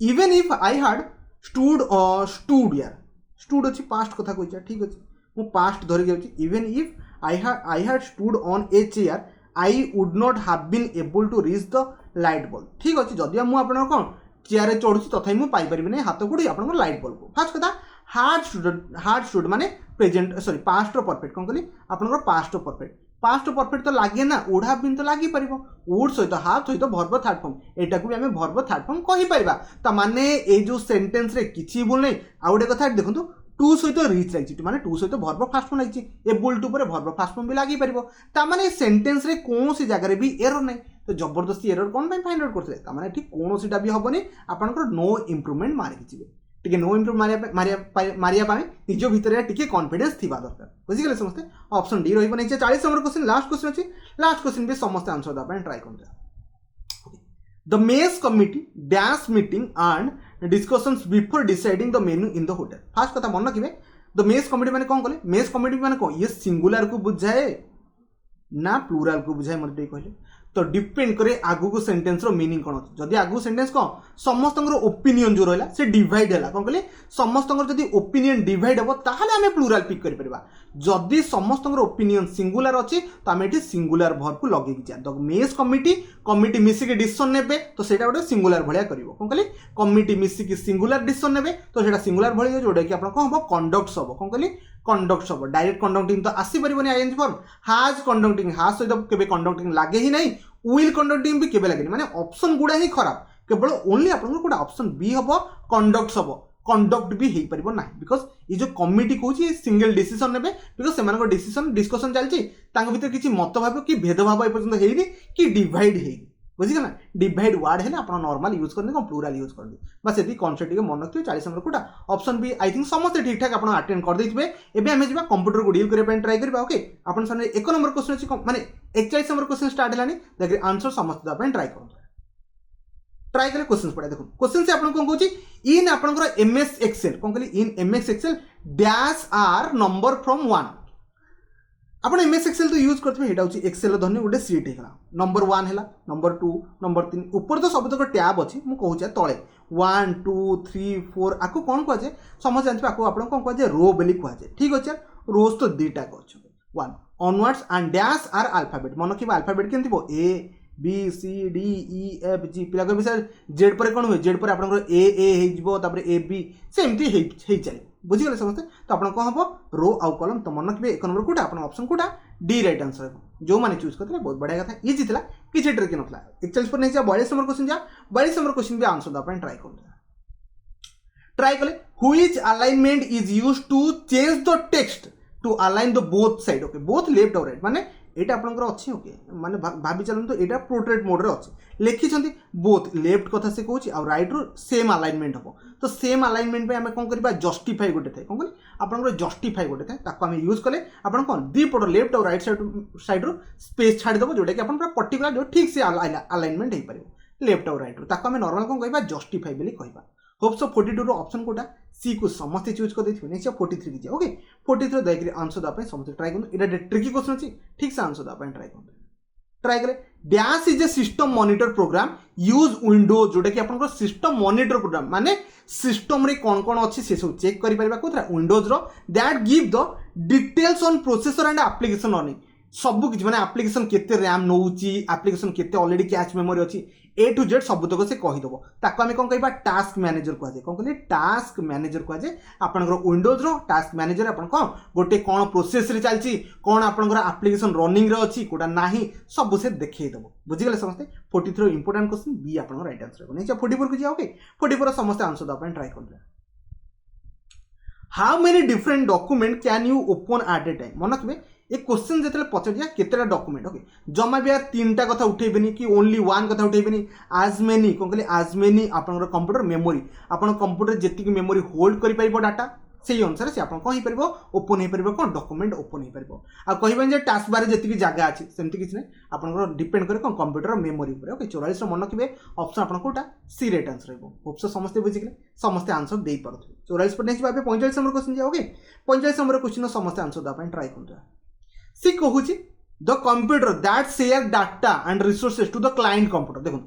इवन इफ आई हाड स्टूड यार स्टूड अच्छी पास्ट कथा कही ठीक अच्छे मु पास्ट धरि जाउची even if I had stood on a chair I would not have been able to reach the light bulb. ठीक अछि जदि मु आपन कोन चेयर रे चढ़ुची तथापि मु पाई परिबि नै हाथ गुडी आपन लाइट बल्ब को। फर्स्ट कथा हार्ड स्टूड माने प्रेजेंट सॉरी पास्ट रो परफेक्ट कोन कहली आपन पास्ट रो परफेक्ट पास्ट परफेक्ट तो लगे ना वुड हैव बीन तो लगी पारिबो वुड सहित हाव सहित वर्ब थर्ड फॉर्म एटा को भी हमें वर्ब थर्ड फॉर्म कहि परिबा त माने ए जो सेंटेंस रे किछि बोल नै आ गोटे कथा देखंतु टू सहित रीच लागिछि माने टू सहित वर्ब फर्स्ट फॉर्म लागिछि एबल टू पर वर्ब फर्स्ट फॉर्म भी लागि परिबो त माने सेंटेंस रे कोनोसी जगह रे भी एरर नै तो जबरदस्ती एरर कोन पे फाइंड आउट करथले त माने ठीक कोनोसीटा भी हबनी आपनकर नो इंप्रूवमेंट मारि छिबे टिके नो इंप्रूव मारिया पाए निज भितर टिके कॉन्फिडेंस थिबा दरकार बुझिगले समस्ते ऑप्शन डी रहिबो नै 40 नंबर क्वेश्चन लास्ट क्वेश्चन अछि लास्ट क्वेश्चन भी समस्त आंसर दा पे ट्राई करते the mess committee dash meeting and discussions before deciding the menu in the hotel fast कथा मन रखिबे द मेस कमिटी माने कोन कहले मेस कमिटी माने कोन ये सिंगुलर को बुझाए ना प्लूरल को बुझाए मते कहले तो डिपेंड करे आगु को सेंटेंस रो मीनिंग कोन अछि जदी आगु सेंटेंस को समस्त ओपिनियन जो रहला से डिवाइड हैला कोन कहले समस्त जदी ओपिनियन डिवाइड हबो ताहाले हमें प्लूरल पिक करि परबा जदी समस्त ओपिनियन सिंगुलर अछि तो हमें एठी सिंगुलर वर्ब को लगेइ जा तो मेस कमिटी मिसी के डिसीजन नेबे तो सेटा गोटे सिंगुलर भलिया करिवो कोन कहले कमिटी मिसी के सिंगुलर डिसीजन नेबे तो सेटा सिंगुलर भलिया जोडे कि आपन को हबो कंडक्ट्स हबो कोन कहले कंडक्ट्स हबो डायरेक्ट कंडक्टिंग तो आसी परिबोनी ING form has conducting has सहित केबे कंडक्टिंग लागे ही नहीं विल कंडक्टिंग भी केबे लागेनी माने ऑप्शन गुडा ही खराब केवल ओनली आपन को ऑप्शन बी हबो कंडक्ट्स हबो कंडक्ट भी हे परिबो ना बिकॉज ये जो कमिटी कहूची सिंगल डिसीजन नेबे बिकॉज से मानको डिसीजन डिस्कशन चलची तांग भीतर किछि मतभाव कि भेदभाव ए पर्यंत हेइनी कि डिवाइड हेइनी बुझिगला ना डिवाइड वर्ड है आपण नॉर्मल यूज करनी को प्लूरल यूज करनी बस एती कॉन्सेप्ट के मन रखियो 40 नंबर कोटा ऑप्शन बी आई थिंक समस्त ठीक ठाक आपण अटेंड कर दैथिबे एबे हमें जिबा कंप्यूटर को डील करे पे ट्राई करबा ओके आपण सामने एक नंबर क्वेश्चन अछि माने 41 नंबर क्वेश्चन स्टार्ट हलानी देखि आंसर समस्त दा पे ट्राई करू ट्राई करे क्वेश्चन पढ़ा देखो क्वेश्चन से आपण कोन कहूची इन आपण एमएस एक्सेल कोन कहली in MS Excel dash are number from 1 आपण एमएस एक्सेल तो यूज करथबे हेटा होची एक्सेल धन्य गोटे सीट हेला नंबर 1 हेला नंबर 2 नंबर 3 ऊपर तो सब तक टैब अछि मु कहू छ तळे 1 2 3 4 आको कोन कहै छै समझ जानथि आको आपण कोन कहै छै रो बेली कहै छै ठीक अछि रोज तो दुटा अछि 1 onwards and dash are alphabet मन कि अल्फाबेट केनथि बो A B C D E F G पिला को सर जेड पर कोन होय जेड पर आपण ए हे जिवो तापर ए बी सेमती हे चले बुझिगले समझते तो आपण को हबो रो आउ कॉलम तो मन रखबे एक नंबर कोटा आपण ऑप्शन कोटा डी राइट आंसर जो माने चूज करथले बहुत बढ़िया कथा इजी थिला किछि ट्रिक नथला 41 पर नै जा 42 नंबर क्वेश्चन जा 42 नंबर क्वेश्चन भी आंसर दा आपण ट्राई कले which alignment is used to change the text to align the both side okay both left और राइट माने एटा आपनकर अछि ओके माने भाबी चलन तो एटा पोर्ट्रेट मोड रे अछि लेखि छथि बोथ लेफ्ट कथा से कहूची आ राइट रो सेम अलाइनमेंट हबो तो सेम अलाइनमेंट पे हमें कोन करबा जस्टिफाई गोटे थाए कोन आपनकर जस्टिफाई गोटे थाए ताको हमें यूज कले आपन कोन दी पट लेफ्ट और राइट साइड रो स्पेस छाडी दबो जोटा कि आपन पूरा पर्टिकुलर जो ठीक से अलाइनमेंट हे परिबो लेफ्ट और राइट रो ताको हमें नॉर्मल कोन कहबा जस्टिफाई बोली कहबा होप्स 42 रो ऑप्शन कोटा सी को समस्त चूज कर देथिबे नेक्स्ट 43 की जा ओके 43 दय के आंसर दा पे समस्त ट्राई करू एटा ट्रिकी क्वेश्चन अछि ठीक से आंसर दा पे ट्राई करे dash is a system monitor program use Windows जोटा कि आपन सिस्टम मॉनिटर प्रोग्राम माने सिस्टम रे कोन कोन अछि से सब चेक करि परबा कोथरा विंडोज रो that give the details on processor and application running सब किछ माने एप्लीकेशन केते रैम नउची एप्लीकेशन केते ऑलरेडी कैश मेमोरी अछि ए टू जेड सब तक से कहि दबो ताको हम कोन कहबा टास्क मैनेजर कहै छै कोन कहले टास्क मैनेजर कहै छै आपनकर विंडोज रो टास्क मैनेजर आपन कोन गोटे कोन प्रोसेस रे चलची कोन आपनकर एप्लीकेशन रनिंग रे अछि कोटा नाही सब से देखै दबो बुझि गेले समस्त 43 इंपोर्टेंट क्वेश्चन बी आपन राइट आंसर नै 44 को जाओ ओके 44 समस्त आंसर द अपन ट्राई कर how many different document can you open at A time मन रखबे एक क्वेश्चन जेतले पचरिया केतेटा डॉक्यूमेंट ओके जमा भी यार तीनटा कथा उठेबेनी कि ओनली वन कथा उठेबेनी आज मेनी कोन कहले आज मेनी आपन कंप्यूटर मेमोरी आपन कंप्यूटर जेतिक मेमोरी होल्ड करि परिबो डाटा सेही अनुसार से आपन कहि परिबो ओपन हे परिबो कोन डॉक्यूमेंट ओपन हे परिबो आ कहिबेन जे टास्क बार जेतिक जगह अछि सेमति किछ नै आपन डिपेंड करे कोन कंप्यूटर मेमोरी ऊपर ओके 44 रो मन रखिबे ऑप्शन आपन कोटा सी राइट आंसर हेबो ऑप्शन समस्त बुझि गेले समस्त आंसर देई परथु 44 पर नेक्स्ट बाबे 45 नंबर क्वेश्चन जे ओके 45 नंबर क्वेश्चन समस्त आंसर दा अपन ट्राई करु सी कहूची the computer that share data and resources to the client computer देखो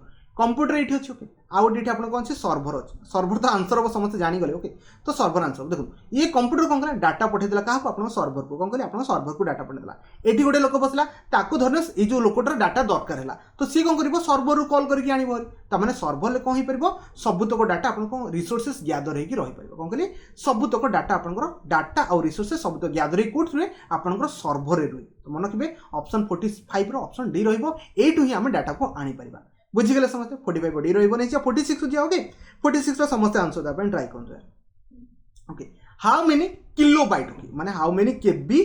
कंप्यूटर ये अच्छे ओके आउ गोटे आप कौन अच्छे सर्भर अच्छे सर्भर तो आंसर हम समस्त जानीगले ओके तो सर्भर आंसर देखो ये कंप्यूटर कौन कला डाटा पठेदेला क्या आप सर्भर को कौन कले आप सर्भर को डाटा पठेदेला ये गोटे लोक बसला ताको धरने ये जो लोकटार डाटा दरकार है तो सी कौन कर सर्भर कॉल करके आनी ताने सर्भर कौन हो पार सबुतक डाटा आप रिसोर्सेस ग्यादर होकर रही पार कौन कहे सबुतक डाटा आपंकर डाटा और रिसोर्सेस सबुतक ग्यादर होकर रुहे आपंकर सर्भर रुहे तो मन रखिए ऑप्शन 45 ऑप्शन डी रही ही आम डाटा को आनीपर बुझीगले समस्त 45 डी रही 46 जाओ ओके 46 समस्त आंसर देवाई ट्राई कर okay how many kilobyte okay माने हाउ मेनी केबी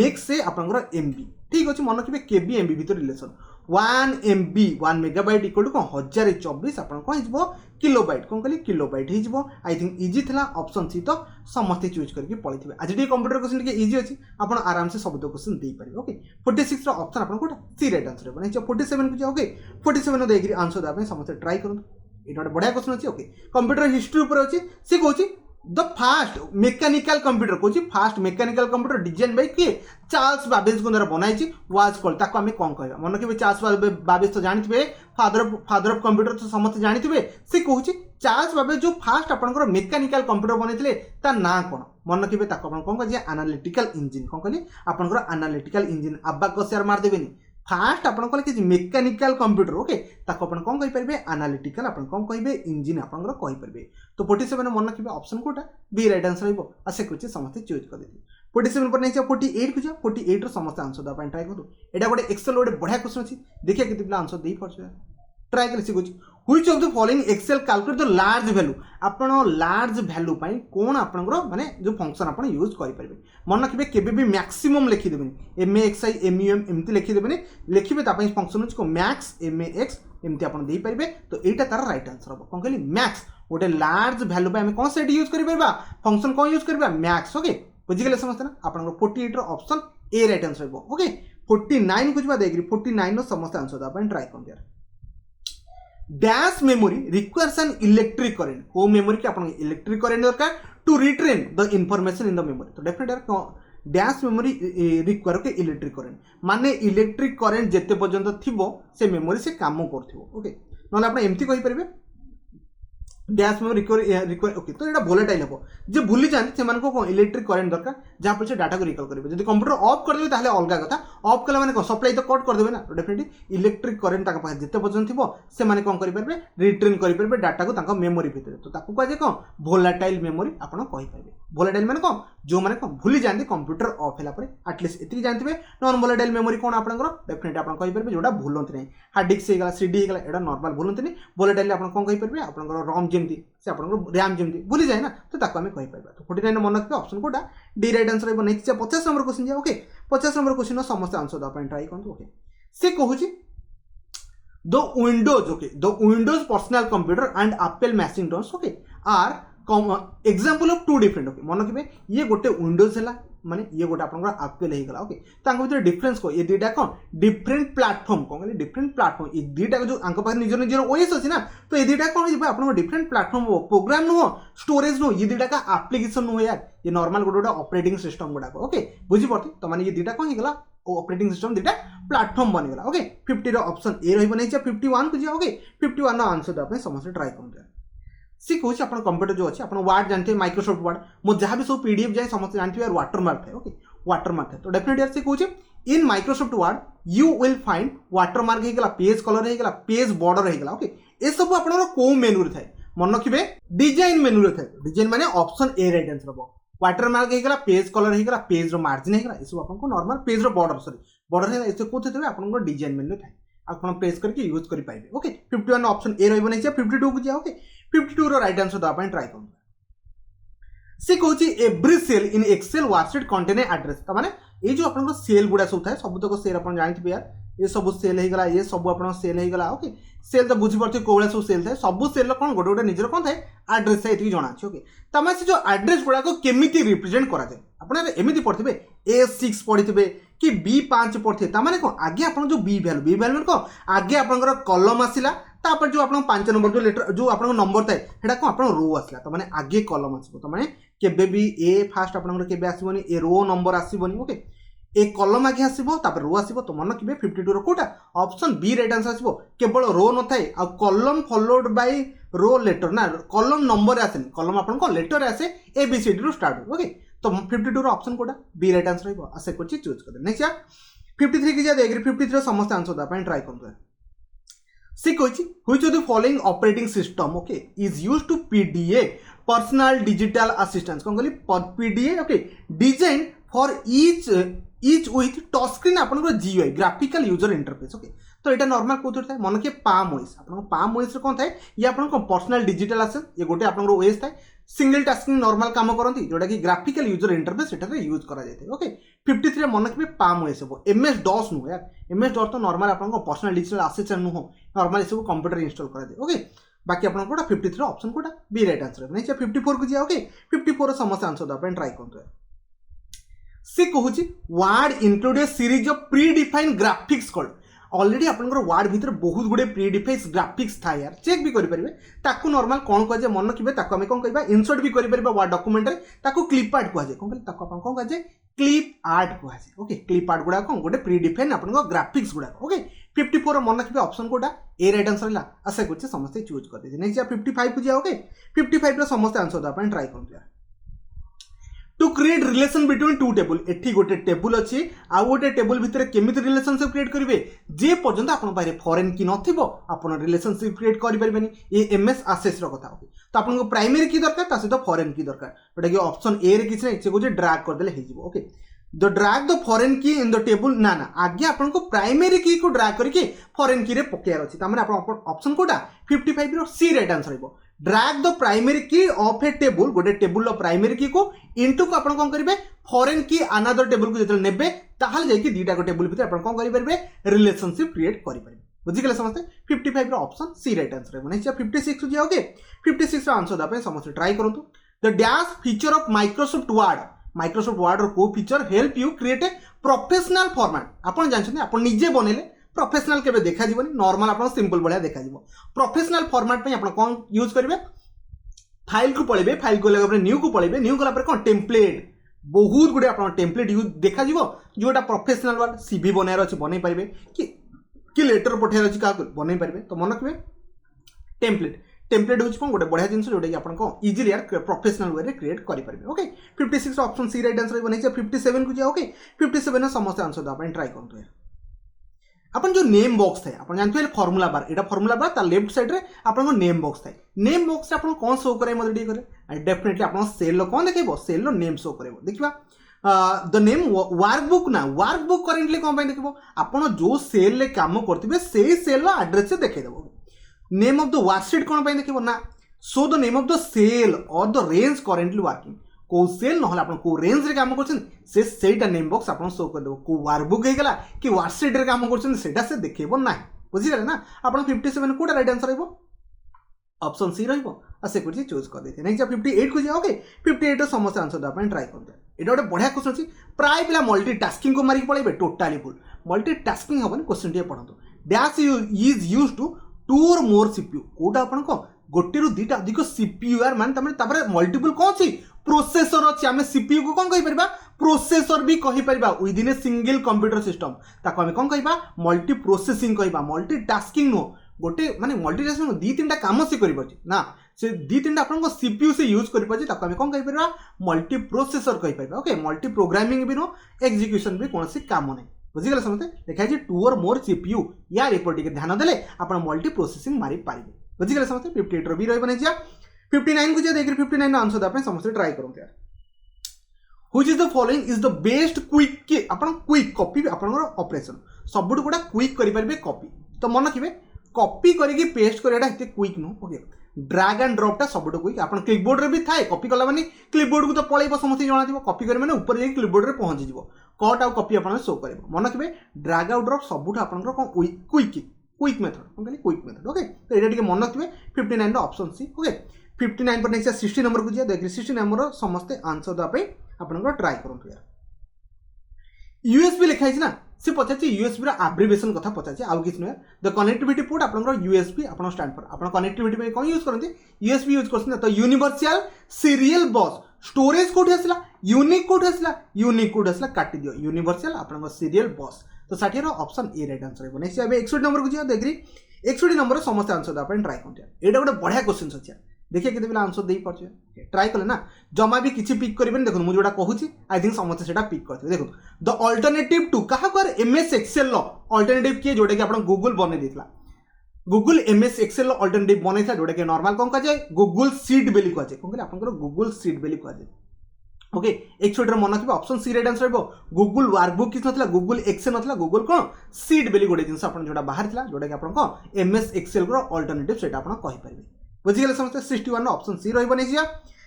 मेक्स से आपंकर एमबी ठीक अच्छे मन रखिए केबी एमबी भीतर relation 1 MB 1 megabyte equal to कौन 1024 आप किलोबाइट कौन कहली किलोबाइट हो आई थिंक इजी था ऑप्शन सी तो समस्ते चूज करके पढ़ी आज टी कंप्यूटर क्वेश्चन इजी अच्छी आप आराम से सब क्वेश्चन दे पारे ओके 46 ऑप्शन आप सी राइट आंसर है 47 को जाओ ओके 47 देखिए आंसर देवाई समस्त ट्राई करूँ ये गोटे बढ़िया क्वेश्चन अच्छे ओके कंप्यूटर हिस्ट्री उपर अच्छी सी कहूँ द फास्ट मेकानिकल कंप्यूटर कहूँ fast mechanical computer design by किए चार्ल्स बाबेज को द्वारा बनाई वाज कॉल्ड ताको आम कौन कह मन रखिए चार्ल्स बाबेज तो जानते फादर ऑफ कंप्यूटर तो समस्त जानते सी कहूँ चार्ल्स बाबेज जो फास्ट आपंकर मेकानिकल कंप्यूटर बनते ता ना कौन मन रखिए कौन कह एनालिटिकल इंजिन कौन कहली आपंकर एनालिटिकल इंजिन अबाकस यार मारदेवेनि फास्ट आप मेकानिकल कंप्यूटर ओके ताको अपन कौन कहींपारे एनालिटिकल आप कौन कहे इंजिन आप कहींपारे तो 47 मन रखिए ऑप्शन कोटा बी राइट आंसर रही क्वेश्चन समस्त चूज कर देती 47 पर नहीं 48 को जाओ 48 समस्त आंसर देवाई ट्राई करूँ यहाँ गोटे एक्सेल गोटे बढ़िया क्वेश्चन अच्छी देखिए कितने पिला आंसर दे पार्छ ट्राई कर सीखुच्छी which of the following Excel calculate the large value आपण लार्ज वैल्यू पाई कौन आपनकर माने जो फंक्शन आपण यूज करि परिबे मन रखिबे केबे भी मैक्सिमम लिखि देबेनी maxi mum एमती लिखि देबेनी लिखिबे ता पई फंक्शन होछ को मैक्स max एमती आपण देई परिबे तो एटा तार राइट आंसर हो कोन कहली मैक्स गोटे लार्ज वैल्यू पाई हम कोन सेट यूज करि परबा फंक्शन कोन यूज करबा मैक्स ओके बुझि गेले समझते ना आपण 48 रो ऑप्शन ए राइट आंसर हो ओके 49 को जबा देगरी 49 रो समस्त आंसर दा आपण ट्राई कर दिया dash memory requires an electric current को मेमोरी के आपन इलेक्ट्रिक करेंट दरकार to retrain the information in the memory तो डेफिनेटली डैश मेमोरी रिक्वायर के इलेक्ट्रिक करेंट माने इलेक्ट्रिक करेंट जेते पर्यंत थिबो से मेमोरी से काम करथिबो ओके नले आपण एमती कहि परिबे डैश मेमोरी रिक्वायर ओके तो ये भोलेटाइल हम जो भूली जाते से कौन इलेक्ट्रिक करेंट दरकार जहाँ पर डाटा को रिकॉल करेंगे जब कंप्यूटर ऑफ करदे ताहले अलग कथा ऑफ कले माने सप्लाई तो कट करदे ना तो डेफिनेटली इलेक्ट्रिक करेंट ताका पाखे जिते पर्यंत थिबो से माने कौन करि परबे रिट्रेन करि परबे डाटा को ताका मेमोरी भितर तो ताकू कह जे कौन भोलेटाइल मेमोरी आपण कहि परबे भोलेटाइल माने कौन जो माने कौन भूली जाते कंप्यूटर ऑफ होला परे एटलीस्ट एति जानते नॉन भोलेटाइल मेमोरी कौन आपनकर डेफिनेटली आपण कहि परबे जोडा भूलंती नहीं हार्ड डिस्क हे गला सीडी हे गला एडा नॉर्मल भूलंती नहीं भोलेटाइल आपण कौन कहि परबे आपनकर रोम जेमती से आपनकर रैम जेमती भूली जाए ना तो ताको आमे कहि परबा तो 49 मन रखबे ऑप्शन कोटा डी राइट आंसर रहबो नेक्स्ट 50 नंबर क्वेश्चन जा ओके 50 नंबर क्वेश्चन समस्त आंसर दा पॉइंट ट्राई करतो ओके से कहूची the Windows okay the Windows personal computer and Apple Macintosh okay are example of two different okay मन रखिबे ये गोटे विंडोज है माने ये गोटे आपनकर एप्पल हे गला ओके तांको भीतर डिफरेंस को ये दुटा कौन डिफरेंट प्लेटफॉर्म कौन कहले डिफरेंट प्लेटफॉर्म ये दुटा जो आंको पाखे निजर निजर ओएस अछि ना तो ये दुटा कौन हो आपन डिफरेंट प्लेटफॉर्म हो प्रोग्राम नो स्टोरेज नो ये दुटा का एप्लीकेशन नो यार ये नॉर्मल गोटे ऑपरेटिंग सिस्टम गुडा ओके बुझी पड़ती तो माने ये दुटा कौन हे गला ऑपरेटिंग सिस्टम दुटा प्लेटफॉर्म बन गला ओके 50 रो ऑप्शन ए रहबो नै 51 को जा ओके 51 नो आंसर द समस्त ट्राई करते सी कहूँ आप कंप्यूटर जो अच्छे आप वार्ड जानते हैं माइक्रोसॉफ्ट वार्ड मुझे जहाँ भी सब पीडीएफ जाए समस्त जानते हैं वाटरमार्क है ओके वाटरमार्क है तो डेफिनेटली से कहूँ in Microsoft ward you will find watermark हो गला पेज कलर हो गला पेज बॉर्डर हो गला ओके ये सब आप मेनू रे थाए मन रखिए डिजाइन मेनू रे थाए डिजाइन माने ऑप्शन ए राइट आंसर हम वाटरमार्क हो गला पेज कलर हो गला पेज रो मार्जिन हो गला ये सब आपको नॉर्मल पेज रो बॉर्डर सॉरी बॉर्डर है ऐसे कोथे थे आपन डिजाइन मेनू थाए आप प्रेस करके यूज कर पाइबे ओके 51 ऑप्शन ए रहबो नै 52 को जा ओके 52 रो राइट आंसर दा पॉइंट ट्राई करूँ से कहूँ every cell in Excel worksheet contain address तो माने ये जो आपन सेल गुडा सब थाए सब तक सेल अपन जानथिबे यार ये सब सेल हो गला ये सब अपन सेल हो गला ओके सेल तो बुझी पड़ते कोला सब सेल थाए सब सेल कौन गोटे गोटे निजर कौन थाए एड्रेस थाए ये जना अच्छे ओके तमें से जो एड्रेस गुड़ा को केमिति रिप्रेजेंट करा जाए आपन एमिति पढ़थिबे A6 पढ़िथिबे कि B5 पढ़थिबे ता माने कोन आगे आपन जो बी वैल्यू को आगे आपनकर कॉलम आसिला तापर जो आपन 5 नंबर जो लेटर जो आपन नंबर थाए हेडा को आपन रो आसिला तो माने आगे कॉलम आसिबो तो माने केबे भी ए फास्ट आपन केबे आसीबोनी ए रो नंबर आसीबोनी ओके ए कलम आगे आसो तापर रो आसो तो मन रखिए 52 रो कोटा ऑप्शन बी राइट आंसर आसो केवल रो न थाए आ कलम फॉलोड बाय रो लेटर ना कलम नंबर आसे कलम आपन लेटर आसे A B C D row start okay तो 52 रो ऑप्शन कोटा बी राइट आंसर रहइबो आशा करछि चूज कर नेक्स्ट 53 की जा देख 53 समस्त आंसर दा पय ट्राई करतो सी कोछि which of the following operating system okay is used to PDA personal digital assistance कोन कहली PDA okay design for each with touch screen आपन GUI graphical user interface okay तो ये नॉर्मल कौन था मन किए पाम ओएस आप पाम ओएस कौन थाए ये आप पर्सनल डिजिटल आसे ये गोटे आप ओएस थाए सिंगल टास्किंग नॉर्मल काम करती जोटा कि ग्राफिकल यूजर इंटरफेस से यूज कर ओके 53 मन रखिए पाम ओएस हम एमएस डॉस नुह यार एमएस डॉस तो नॉर्मल आप पर्सनल डिजिटल असिस्टेंट नुह नॉर्मल सब कंप्यूटर इंस्टॉल कर ओके बाकी आप 53 ऑप्शन कोटा बी राइट आंसर नहीं 54 को जाए ओके 54 समस्त आंसर देवा ट्राई करते सी कहूँ ward include A series of pre defined graphics called already आपंकर वार्ड भितर बहुत गुड़े प्री डिफाइंड ग्राफिक्स था यार चेक भी करेंगे ताकू नॉर्मल कौन कहुए मन रखिए ताकू आम कौन कह इनसर्ट भी करेंगे वार्ड डॉक्यूमेंट में ताकू क्लिप आर्ट कहुए कौन कहते कौन कहुए क्लिप आर्ट कहुए ओके क्लिप आर्ट गुड़ा कौन गोटे प्री डिफाइंड आप ग्राफिक्स गुड़ा ओके 54 मन रखिए ऑप्शन कोटा ए राइट आंसर है आशा कर समस्त चूज कर दीजिए नेक्स्ट 55 को जाए ओके 55 समस्त आंसर देवाई ट्राई कर to create relation between two table एठी गोटे टेबल अच्छी आ गोटे टेबल भितर केमिति रिलेशनशिप क्रिएट करेंगे जे पर्यंत आपन पारे फॉरेन की नथिबो आपन रिलेशनशिप क्रिएट करि परिबेनी ये एमएस एसेस रो कथा होगी तो आपन को प्राइमरी की दरकार ता सहित फॉरेन की दरकार जोटा कि ऑप्शन ए रे किछ नै से को जे ड्रैग कर देले हे जिवो okay the drag the foreign की इन द टेबल ना ना आगे आपन को प्राइमरी की को ड्रैग करके फॉरेन की रे पकेयार अछि त माने आपन ऑप्शन कोटा 55 रो सी राइट आंसर हेबो ड्रैग द प्राइमरी की ऑफ ए टेबल गोटे टेबल प्राइमरी की को इनटू को आपन कोन करिवे फॉरेन की अनदर टेबल को जेतल नेबे ताहाल जाई कि दीटा को टेबल भितर आपन कोन करि परबे रिलेशनशिप क्रिएट करि परबे बुझि गेले समस्त 55 रो ऑप्शन सी राइट आंसर है नेक्स्ट 56 हो जाओगे 56 रो आंसर दा पे समस्त ट्राई करंतु the dash feature of Microsoft Word रो को feature help you create a professional format आपन जानछन आपन निजे बनेले प्रोफेशनल केबे देखा जीवनी नॉर्मल आपन सिंपल बढ़िया देखा जीवो प्रोफेशनल फॉर्मेट पे आपन कोन यूज करिवे फाइल को पळेबे फाइल को लगे न्यू को पळेबे न्यू गला पर कोन टेम्पलेट बहुत गुडे आपन टेम्पलेट यूज देखा जीवो जोटा प्रोफेशनल वर्ड सीवी बनायर अछि बनै परिबे कि लेटर पठेर अछि का बनै परिबे तो मन रखिबे टेम्पलेट होछि कोन गोटे बढ़िया जिंस जोटा कि आपन को इजीली यार प्रोफेशनल वे रे क्रिएट करि परिबे okay 56 option C right answer बनै छै 57 को जाओ ओके 57 ना समस्त आंसर दा अपन ट्राई करंतु अपन जो नेम बॉक्स थाए अपन जानते हैं फॉर्मूला बार एटा फॉर्मूला बार ता लेफ्ट साइड रे अपन को नेम बॉक्स थाए नेम बॉक्स रे अपन कोन शो करे मते डी करे डेफिनेटली अपन सेल लो कोन देखैबो सेल लो नेम शो करेबो देखिबा द नेम वर्कबुक ना वर्कबुक करेंटली कोन पय देखिबो अपन जो सेल ले काम करथिबे सेही सेल लो एड्रेस से देखै देबो नेम ऑफ द वर्कशीट कोन पय देखिबो ना so the name of the cell or the range currently working को सेल ना आप रेंज रे काम कर नेम बॉक्स आप शो करदेव को वर्कबुक होगा कि वर्कशीट रे काम कर देखेब ना बुझीगले ना आप 57 कोटा राइट आंसर रही ऑप्शन सी रही कुछ चूज कर देते नेक्स्ट 58 को जाओगे 58 समस्त आंसर देवाई ट्राई करते ये गोटे बढ़िया क्वेश्चन अच्छी प्राय पिला मल्टीटास्किंग को मारिक पड़े टोटाली भूल मल्टीटास्किंग हेनी क्वेश्चन टे पढ़ो dash is use to 2 or more CPU कोटा आपन को गोटे रु दुटा अधिक सीपीयू यार माने तमरे मल्टीपल कौन सी प्रोसेसर अच्छे आम सीपीयू को कौन कहीपर प्रोसेसर भी कहीपर within a single computer system ताको आम कौन कह मल्टी प्रोसेसिंग कह मल्टीटास्किंग नुह गोटे माने मल्टीटास्किंग दी तीन काम से कर ना से दी तीन आप सीपीयू से यूज कर कौन कहीपर मल्टी प्रोसेसर कहीपर ओके मल्टी प्रोग्रामिंग भी नुह एक्जिक्यूशन भी कौन काम नहीं बुझीगले समझते देखा 2 or more सीपीयू यार एपटे ध्यान देले आप मल्टी प्रोसेसिंग मारी पारे बुझीगले समझते 58 रो भी रही बने 59 को देख 59 आंसर देवा समस्त ट्राई करूँ यार which is the following is the best quick कि अपन क्विक कॉपी अपन ऑपरेशन सबुठ गुड़ा क्विक करि परबे कॉपी तो मन रखिबे कॉपी करके पेस्ट करैटा एते quick no okay drag and drop टा सबुठ क्विक अपन क्लिपबोर्ड रे भी थाए कॉपी कला माने क्लिपबोर्ड को तो पळेबो समस्त जाना दिबो कॉपी करे माने ऊपर जे क्लिपबोर्ड रे पहुंच जिवो कट आउ कॉपी अपन शो करबो मन रखिबे ड्रैग आउट ड्रॉप सबुठ अपन क्विक मेथड हम कहली क्विक मेथड ओके तो एटा टिके मन रखिबे 59 रो ऑप्शन सी ओके 59 पर नेक्स्ट 60 नंबर को जे देख 60 नंबर समस्त आंसर दा पे अपन को ट्राई करंतु यार यूएसबी लिखा है ना से पचाचे यूएसबी रा एब्रिविएशन कथा पचाचे आउ किछ न द कनेक्टिविटी पोर्ट आपन यूएसबी आपन स्टैंड फॉर आपन कनेक्टिविटी पे कोन यूज करंती यूएसबी यूज करछन तो यूनिवर्सल सीरियल बस स्टोरेज कोठी आसला यूनिक कोड आसला काटी दियो यूनिवर्सल आपन सीरियल बस तो 60 रो ऑप्शन ए राइट आंसर है नेक्स्ट अबे 61 नंबर को जिया देखरी 61 नंबर समस्त आंसर दा अपन ट्राई करते एटा गोटे बढ़िया क्वेश्चन अछि देखिए केते बिला आंसर देई परछ ट्राई कले ना जमा भी किछि पिक करबेन देखो मु जोटा कहूची आई थिंक समस्त सेटा पिक करथे देखो द अल्टरनेटिव टू कहा कर एमएस एक्सेल लो अल्टरनेटिव के जोटा कि अपन गूगल बने देतला गूगल एमएस एक्सेल लो अल्टरनेटिव बने था जोटा कि नॉर्मल कोन का जाय गूगल शीट बेली को जाय कोन के अपन गूगल शीट बेली को जाय ओके एक छोटर मन रखिबा ऑप्शन सी राइट आंसर रहबो गूगल वर्कबुक किछ नथला गूगल एक्सेल नथला गूगल कोन शीट बेली गोटे जिंस अपन जोटा बाहर थिला जोटा कि अपन को एमएस एक्सेल रो अल्टरनेटिव सेटा अपन कहि परिबे बुझि गेले समस्त 61 ऑप्शन सी रहबो नै जिया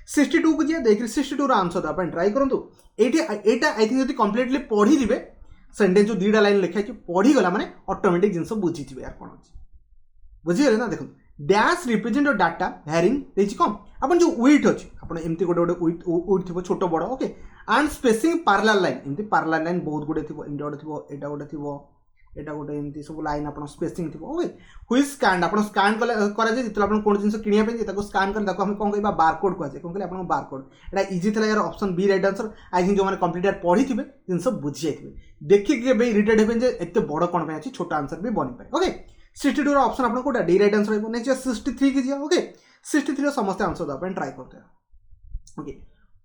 62 को जिया देखि 62 रो आंसर अपन ट्राई करंतु एटा आई थिंक यदि कंप्लीटली पढी दिबे सेंटेंस जो दीडा लाइन लिखा छै पढी गला माने ऑटोमेटिक जिंस बुझि जिबे यार कोन अछि बुझि गेले ना देखो डैश रिप्रेजेंट डाटा वेयरिंग देछि कम अपन जो वेट अछि अपन एमती गोटे वेट थिबो छोटो बड़ okay and spacing parallel line एमती पैरेलल लाइन बहुत गुडे थिबो एमती गोटे थिबो एटा गोटे एमती सब लाइन अपन स्पेसिंग थिबो ओके हुई स्कैन अपन स्कैन करा जे जितला अपन कोन जिंस किनिया पे ताको स्कैन कर ताको हम कोन कहबा बारकोड को जे कोन कहले अपन बारकोड एटा इजी थला यार option B right answer I think जो माने कंप्लीटर पढी थिबे जिंस बुझि जाइथिबे देखि के बे इरिटेट हेबे जे एते बड़ कोन पे अछि छोटा आंसर भी बनि पाए ओके 62 रो ऑप्शन अपन कोटा डी राइट आंसर रहबो नेक्स्ट 63 के जिया ओके 63 रो समस्त आंसर द अपन ट्राई करते हैं okay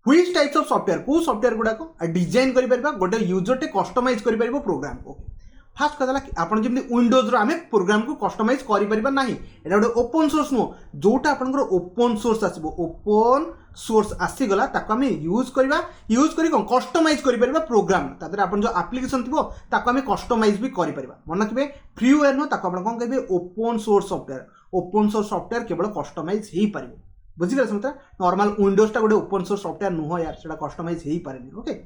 which types of software को सॉफ्टवेयर गुडा को डिजाइन करि परबा गोटे यूजर टे कस्टमाइज करि परबो प्रोग्राम को फास्ट कहला आपण जेमि विंडोज रो हमें प्रोग्राम को कस्टमाइज करि परबा नाही एटा गोटे ओपन सोर्स नो जोटा आपण ओपन सोर्स आसीबो ओपन सोर्स आसी गला ताको हमें यूज करी कोन कस्टमाइज करि परबा प्रोग्राम तादर आपण जो एप्लीकेशन थिबो ताको हमें कस्टमाइज भी करि परबा मन रखबे फ्रीवेयर नो ताको आपण कोन कहबे ओपन सोर्स सॉफ्टवेयर केवल कस्टमाइज ही परिबो बुझि गेल समता नॉर्मल विंडोज टा गोटे ओपन सोर्स सॉफ्टवेयर नुह यार सेटा कस्टमाइज ही पारेनी ओके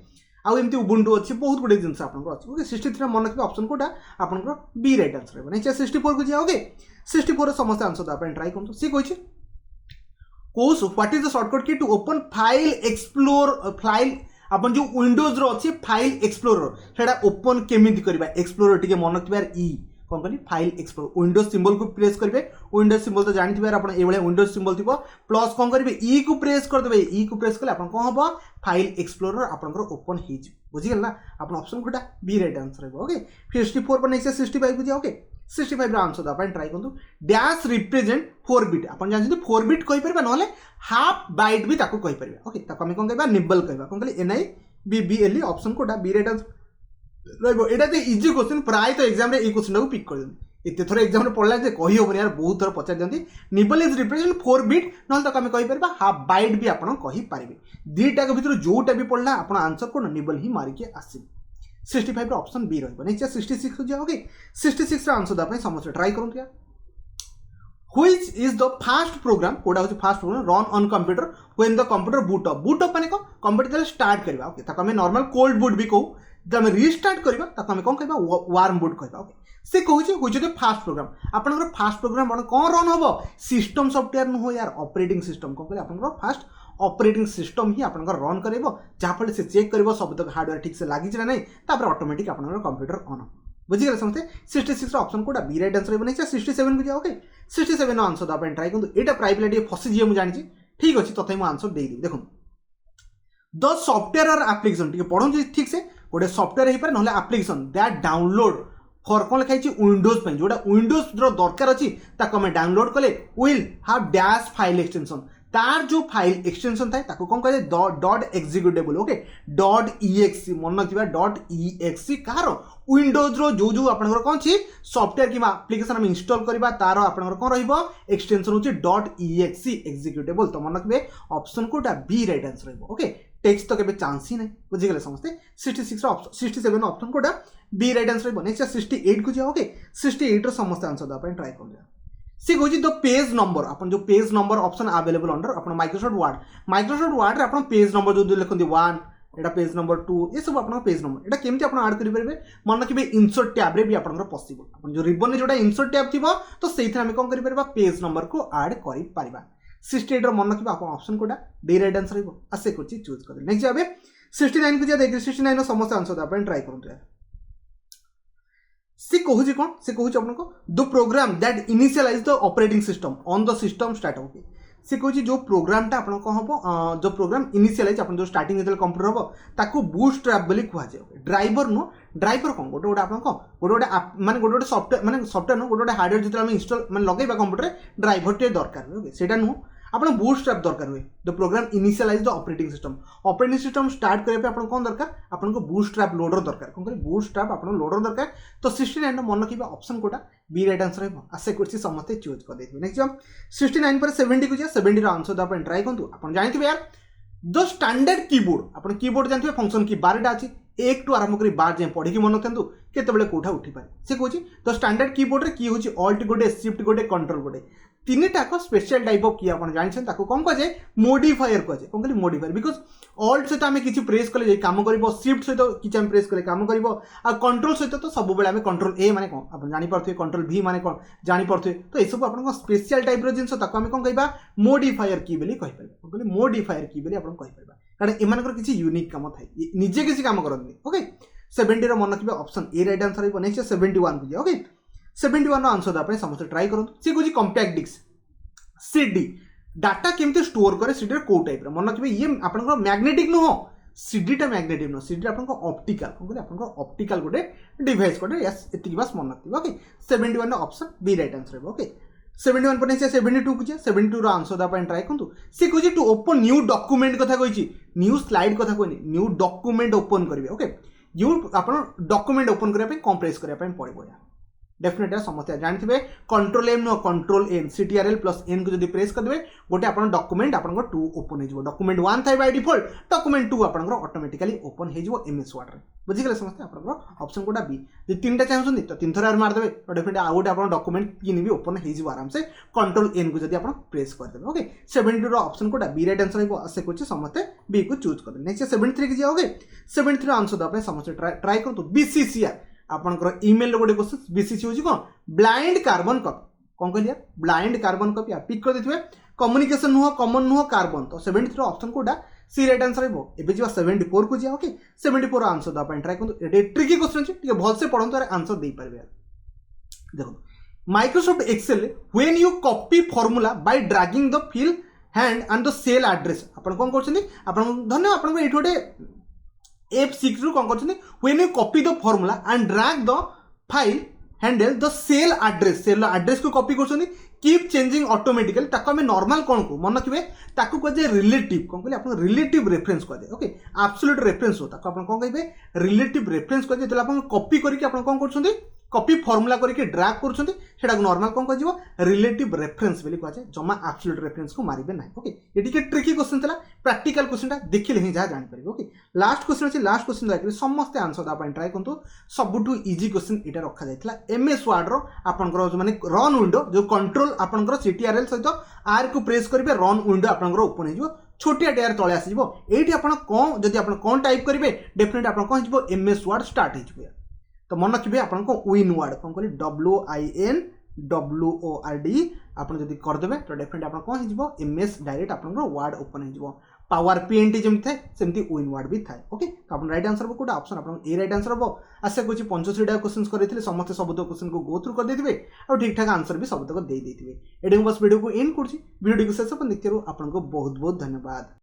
आउ एमती उबुंटू अछि बहुत गुडे जिंस आपन को अछि ओके 63 मन रखबे ऑप्शन कोटा आपन को बी राइट आंसर रहबो नै 64 को जिया ओके 64 समस्त आंसर द अपन ट्राई करतो सी कोछि कोस what is the shortcut key to open file explore file अपन जो विंडोज रो अछि फाइल एक्सप्लोरर सेटा ओपन केमिति करबा एक्सप्लोरर टिके मन रखबे यार ई कोन कहली फाइल एक्सप्लोर विंडोज सिंबल को प्रेस करबे विंडोज सिंबल तो जानि थिबे आपण एबळे विंडोज सिंबल थिबो प्लस कोन करबे ई को प्रेस कर देबे ई को प्रेस करले आपण कोन हबो फाइल एक्सप्लोरर आपनकर ओपन हे जी बुझि गेल ना आपण ऑप्शन कोटा बी राइट आंसर है ओके 54 पर नेक्स्ट 65 को जा ओके 65 रा आंसर द अपन ट्राई करंतु डैश रिप्रेजेंट 4 बिट आपण जानि 4 बिट कहि परबा नहले हाफ बाइट भी ताको कहि परबा ओके ताको हम कोन कहबा निबल कहबा कोन कहली एनआई बीबीएल ऑप्शन कोटा बी राइट आंसर रहबो एटा ते इजी क्वेश्चन प्राय तो एग्जाम रे ए क्वेश्चन को पिक कर देन एते थोर एग्जाम रे पढला जे कहि होबन यार बहुत थोर पचार दंती निबल इज रिप्रेजेंट 4 बिट नहल तक हम कहि परबा हाफ बाइट भी आपण कहि पारिबे दीटा के भीतर जोटा भी पढला आपण आंसर कोन निबल ही मारि के आसी 65 रो ऑप्शन बी रहबो नेक्स्ट 66 को जा ओके 66 रा आंसर द अपन समझ ट्राई करूं क्या which is the fast program कोडा होची fast program run on computer when the computer boot up माने को कंप्यूटर स्टार्ट करबा ओके ताको हम नॉर्मल कोल्ड बूट भी कहू जब हम रीस्टार्ट करबा ताको हम कोन कहबा वार्म बूट कहबा ओके से कहूची which is the fast program आपनकर फास्ट प्रोग्राम कोन रन होबो सिस्टम सॉफ्टवेयर न हो यार ऑपरेटिंग सिस्टम कोन कहले आपनकर फास्ट ऑपरेटिंग सिस्टम ही आपनकर रन करबो जा फले से चेक करबो सब तक हार्डवेयर ठीक से लागि छै नै तापर ऑटोमेटिक आपनकर कंप्यूटर ऑन बुझि गेल समझते 66 रा ऑप्शन कोटा बी राइट आंसर बनै छै 67 को जा ओके 67 नो आंसर द अपन ट्राई करंतु एटा प्राइवेटली फसी जे मु जानि छी ठीक अछि तथै मु आंसर देई दी देखो द सॉफ्टवेयर और एप्लीकेशन ठीक पढो जे ठीक से गोटे सॉफ्टवेयर हे पर नहले एप्लीकेशन दैट डाउनलोड फॉर कोन लिखाइ छी विंडोज पे जोटा विंडोज रो दरकार अछि ताको हम डाउनलोड कले will have dash file extension तार जो फाइल एक्सटेंशन थाए ताको कोन कहले dot executable okay dot EXE मन नथिबा डॉट ईएक्सी कार विंडोज रो जो आपनकर कोन छी सॉफ्टवेयर किबा एप्लीकेशन हम इंस्टॉल करबा तार आपनकर कोन रहइबो एक्सटेंशन होची डॉट ईएक्सी एक्जीक्यूटेबल तो मन रखबे ऑप्शन कोटा बी राइट आंसर रहइबो ओके टेक्स्ट तो केबे चांस ही नै बुझि गेले समझते 66 रो ऑप्शन 67 ऑप्शन कोटा बी राइट आंसर रहइबो नेक्स्ट 68 को जा ओके 68 रो समस्त आंसर द अपन ट्राई कर सी गोजी द पेज नंबर अपन जो page number option available under अपन माइक्रोसॉफ्ट वर्ड रे अपन पेज नंबर जो लिखंदी 1 एटा पेज नंबर 2 ये सब अपन पेज नंबर एटा केमति अपन ऐड करि परबे मन रखबे इंसर्ट टैब रे भी अपन पॉसिबल अपन जो रिबन ने जोटा इंसर्ट टैब थिबो तो सेइथरा हम कोन करि परबा पेज नंबर को ऐड करि परबा 68 रो मन रखबा अपन ऑप्शन कोटा डी राइट आंसर रहबो आसे कोची चूज कर नेक्स्ट जाबे 69 को जा देख 69 रो समस्त आंसर अपन ट्राई करंतु यार से कहूची कौन से कहूची अपन को the program that initialize the operating system on the system start okay से कहूँ जो प्रोग्रामटा आप कौन हम जो प्रोग्राम इनिशियलाइज आप जो स्टार्टिंग जो कंप्यूटर हम ताको बूटस्ट्रैप बोली कहुए ड्राइवर नुह ड्राइवर कौन गोटे गोटे आप गोटे गोटे माने गोटे गोटे सॉफ्टवेयर माने सॉफ्टवेयर नुह गोटे गोटे हार्डवेयर जो इंस्टॉल माने लगेगा कंप्यूटर ड्राइवर टे दरकार हुए सेटा नुह आपन बूटस्ट्रैप दरकार हुए the program initialize the operating system start करने पे आपन कौन दरकार आपन को बूटस्ट्रैप लोडर दरकार कौन करी बूटस्ट्रैप आपन लोडर दरकार तो 69 मन रखिबा ऑप्शन कोटा बी राइट आंसर है आशा करछि समस्त चूज कर देथिबे नेक्स्ट हम 69 पर 70 को जा 70 रो आंसर द आपन ट्राई करंतु आपन जानथिबे यार द स्टैंडर्ड कीबोर्ड आपन कीबोर्ड जानथिबे फंक्शन की 12टा अछि एक टू आरंभ करी 12 जाय पढी की मन रखंतु केतेबेले कोठा उठी पारे से कहूछि द स्टैंडर्ड कीबोर्ड रे की होछि ऑल्ट गोटे शिफ्ट गोटे कंट्रोल गोटे तीन टाक स्पेशल टाइप ऑफ की आप जानते ताको कौन कह जाए मोडिफायर कह जाए कौन कहली मोडिफायर बिकज ऑल्ट सहित आम किसी प्रेस कले काम कर शिफ्ट सहित किसी आम प्रेस कले काम कर कंट्रोल सहित तो सब बेले आम कंट्रोल ए माने कौन आप जानीपे कंट्रोल भी माने कौन जानीपे तो यह सब आप स्पेशल टाइप जिन आम कौन कह मोडिफायर की बोली कहीपर मोडिफायर की बोली आप कहीपर कारण एम किसी यूनिक काम थाए निजे किसी काम करते ओके 70 मन रखिए ऑप्शन ए राइट आंसर है नेक्स्ट 71 को जाए ओके 71 आंसर देवाई समस्त ट्राई करूँ सी कह कंपैक्ट डिस्क सीडी डाटा केमती स्टोर करे सीडी को टाइप मन रखिए ये आप मैग्नेटिक नुह सीडीटा मैग्नेटिक नुह सीडी आप ऑप्टिकल कौन कहते आप ऑप्टिकल गोटे डिवाइस गोटे यस एति बस मन रखिए okay 71 option B right answer है ओके 71 पर 72 को जाए 72 रो आंसर देवाई ट्राई करूँ सी कह टू ओपन न्यू डॉक्यूमेंट कथा कही न्यू स्लाइड कथा कहनी न्यू डॉक्यूमेंट ओपन करेंगे ओके यू आप डॉक्यूमेंट ओपन करने कौन प्रेस करने पड़ो या डेफिनेटली समस्त जानते कंट्रोल एम नुह control N CTRL plus N को जब प्रेस करदे गोटे आप डॉक्यूमेंट आप 2 ओपन हो डॉक्यूमेंट 1 था बाय डिफॉल्ट डॉक्यूमेंट 2 आप ऑटोमेटिकली ओपन हो एमएस वर्ड रे बुझीगले समस्त आप ऑप्शन कोटा बी जो 3टा चाहते तो 3 थर मारदेवे तो डेफिनेटली आउ गोटे आप डॉक्यूमेंट किन भी ओपन हो आराम से कंट्रोल एन को जब आप प्रेस करदे ओके 72 ऑप्शन कोटा बी राइट आंसर आशा कर समस्त बी को चूज कर नेक्स्ट 73 की जाओगे 73 आंसर देवाई समस्त ट्राई करूँ बीसीसीआर आपंकर इमेल गोटे क्वेश्चन बीसीसी हूँ कौन ब्लाइंड कार्बन कपी कौन कहलिए ब्लाइंड कार्बन कपी आप पिक कर देते कम्युनिकेशन नुह कमन नुह कार्बन तो 73 ऑप्शन कोटा सी राइट आंसर है एबे जीवा 74 को जा ओके 74 आंसर दवा ट्राई करूँ ट्रिकी क्वेश्चन अच्छे भलसे पढ़ो आंसर दे पारे देखो Microsoft Excel when you copy formula by dragging the fill hand and the cell address आप कौन कर धन्यवाद आपको ये गोटे F6 रू कौन करछनी when you copy the formula and drag the file handle the cell address को कॉपी करछनी कीप चेंजिंग ऑटोमेटिकली ताको हमें नॉर्मल कौन को मन रखिए ताको कह जाए रिलेटिव कौन कहले आपन रिलेटिव रेफरेंस कह जाए ओके एब्सोल्यूट रेफरेंस हो ताको आपन कौन कहबे रिलेटिव रेफरेंस कह जाए आपन कॉपी करके आपन कौन करछनी कॉपी फॉर्मूला करके ड्रैग करछनी सेटा नॉर्मल कौन कह रिलेटिव रेफरेंस बोली कह जाए जमा एब्सोल्यूट रेफरेंस को मारिबे ना ओके ये टिके ट्रिकी क्वेश्चन थला प्रैक्टिकल क्वेश्चनटा देखिले ही जा जान परिबे ओके लास्ट क्वेश्चन अछि लास्ट क्वेश्चन जाय समस्त आंसर दा पॉइंट ट्राई करंतु सबुठु इजी क्वेश्चन एटा रखा जायतला एमएस वर्ड रो आपनकर माने रन विंडो जो कंट्रोल आपनकर सीटीआरएल सहित आर को प्रेस करिवे रन विंडो आपनकर ओपन हो छोटिया टेयर तले आसीबो एठी आपण कोन जदि आपण कोन टाइप करिवे डेफिनेट आपण कोन हिजबो एमएस वर्ड स्टार्ट हिजबो तो मन रखिए आपण को विन वर्ड कौन कहली WINWORD आप करदे तो डेफिनेट आप कौन हो एमएस डायरेक्ट आप वर्ड ओपन हो पावर पीएनटी जमी थाए सेमती विन वर्ड भी थाए ओके तो आप राइट आंसर कोटा ऑप्शन आप ए राइट आंसर हम आशा कर 85 क्वेश्चन करते समस्त सब क्वेश्चन को गो थ्रू कर देते और ठीक ठाक आंसर भी सब तक दे देते ये बस वीडियो को एंड कर वीडियो को शेष देखिए आपको बहुत बहुत धन्यवाद।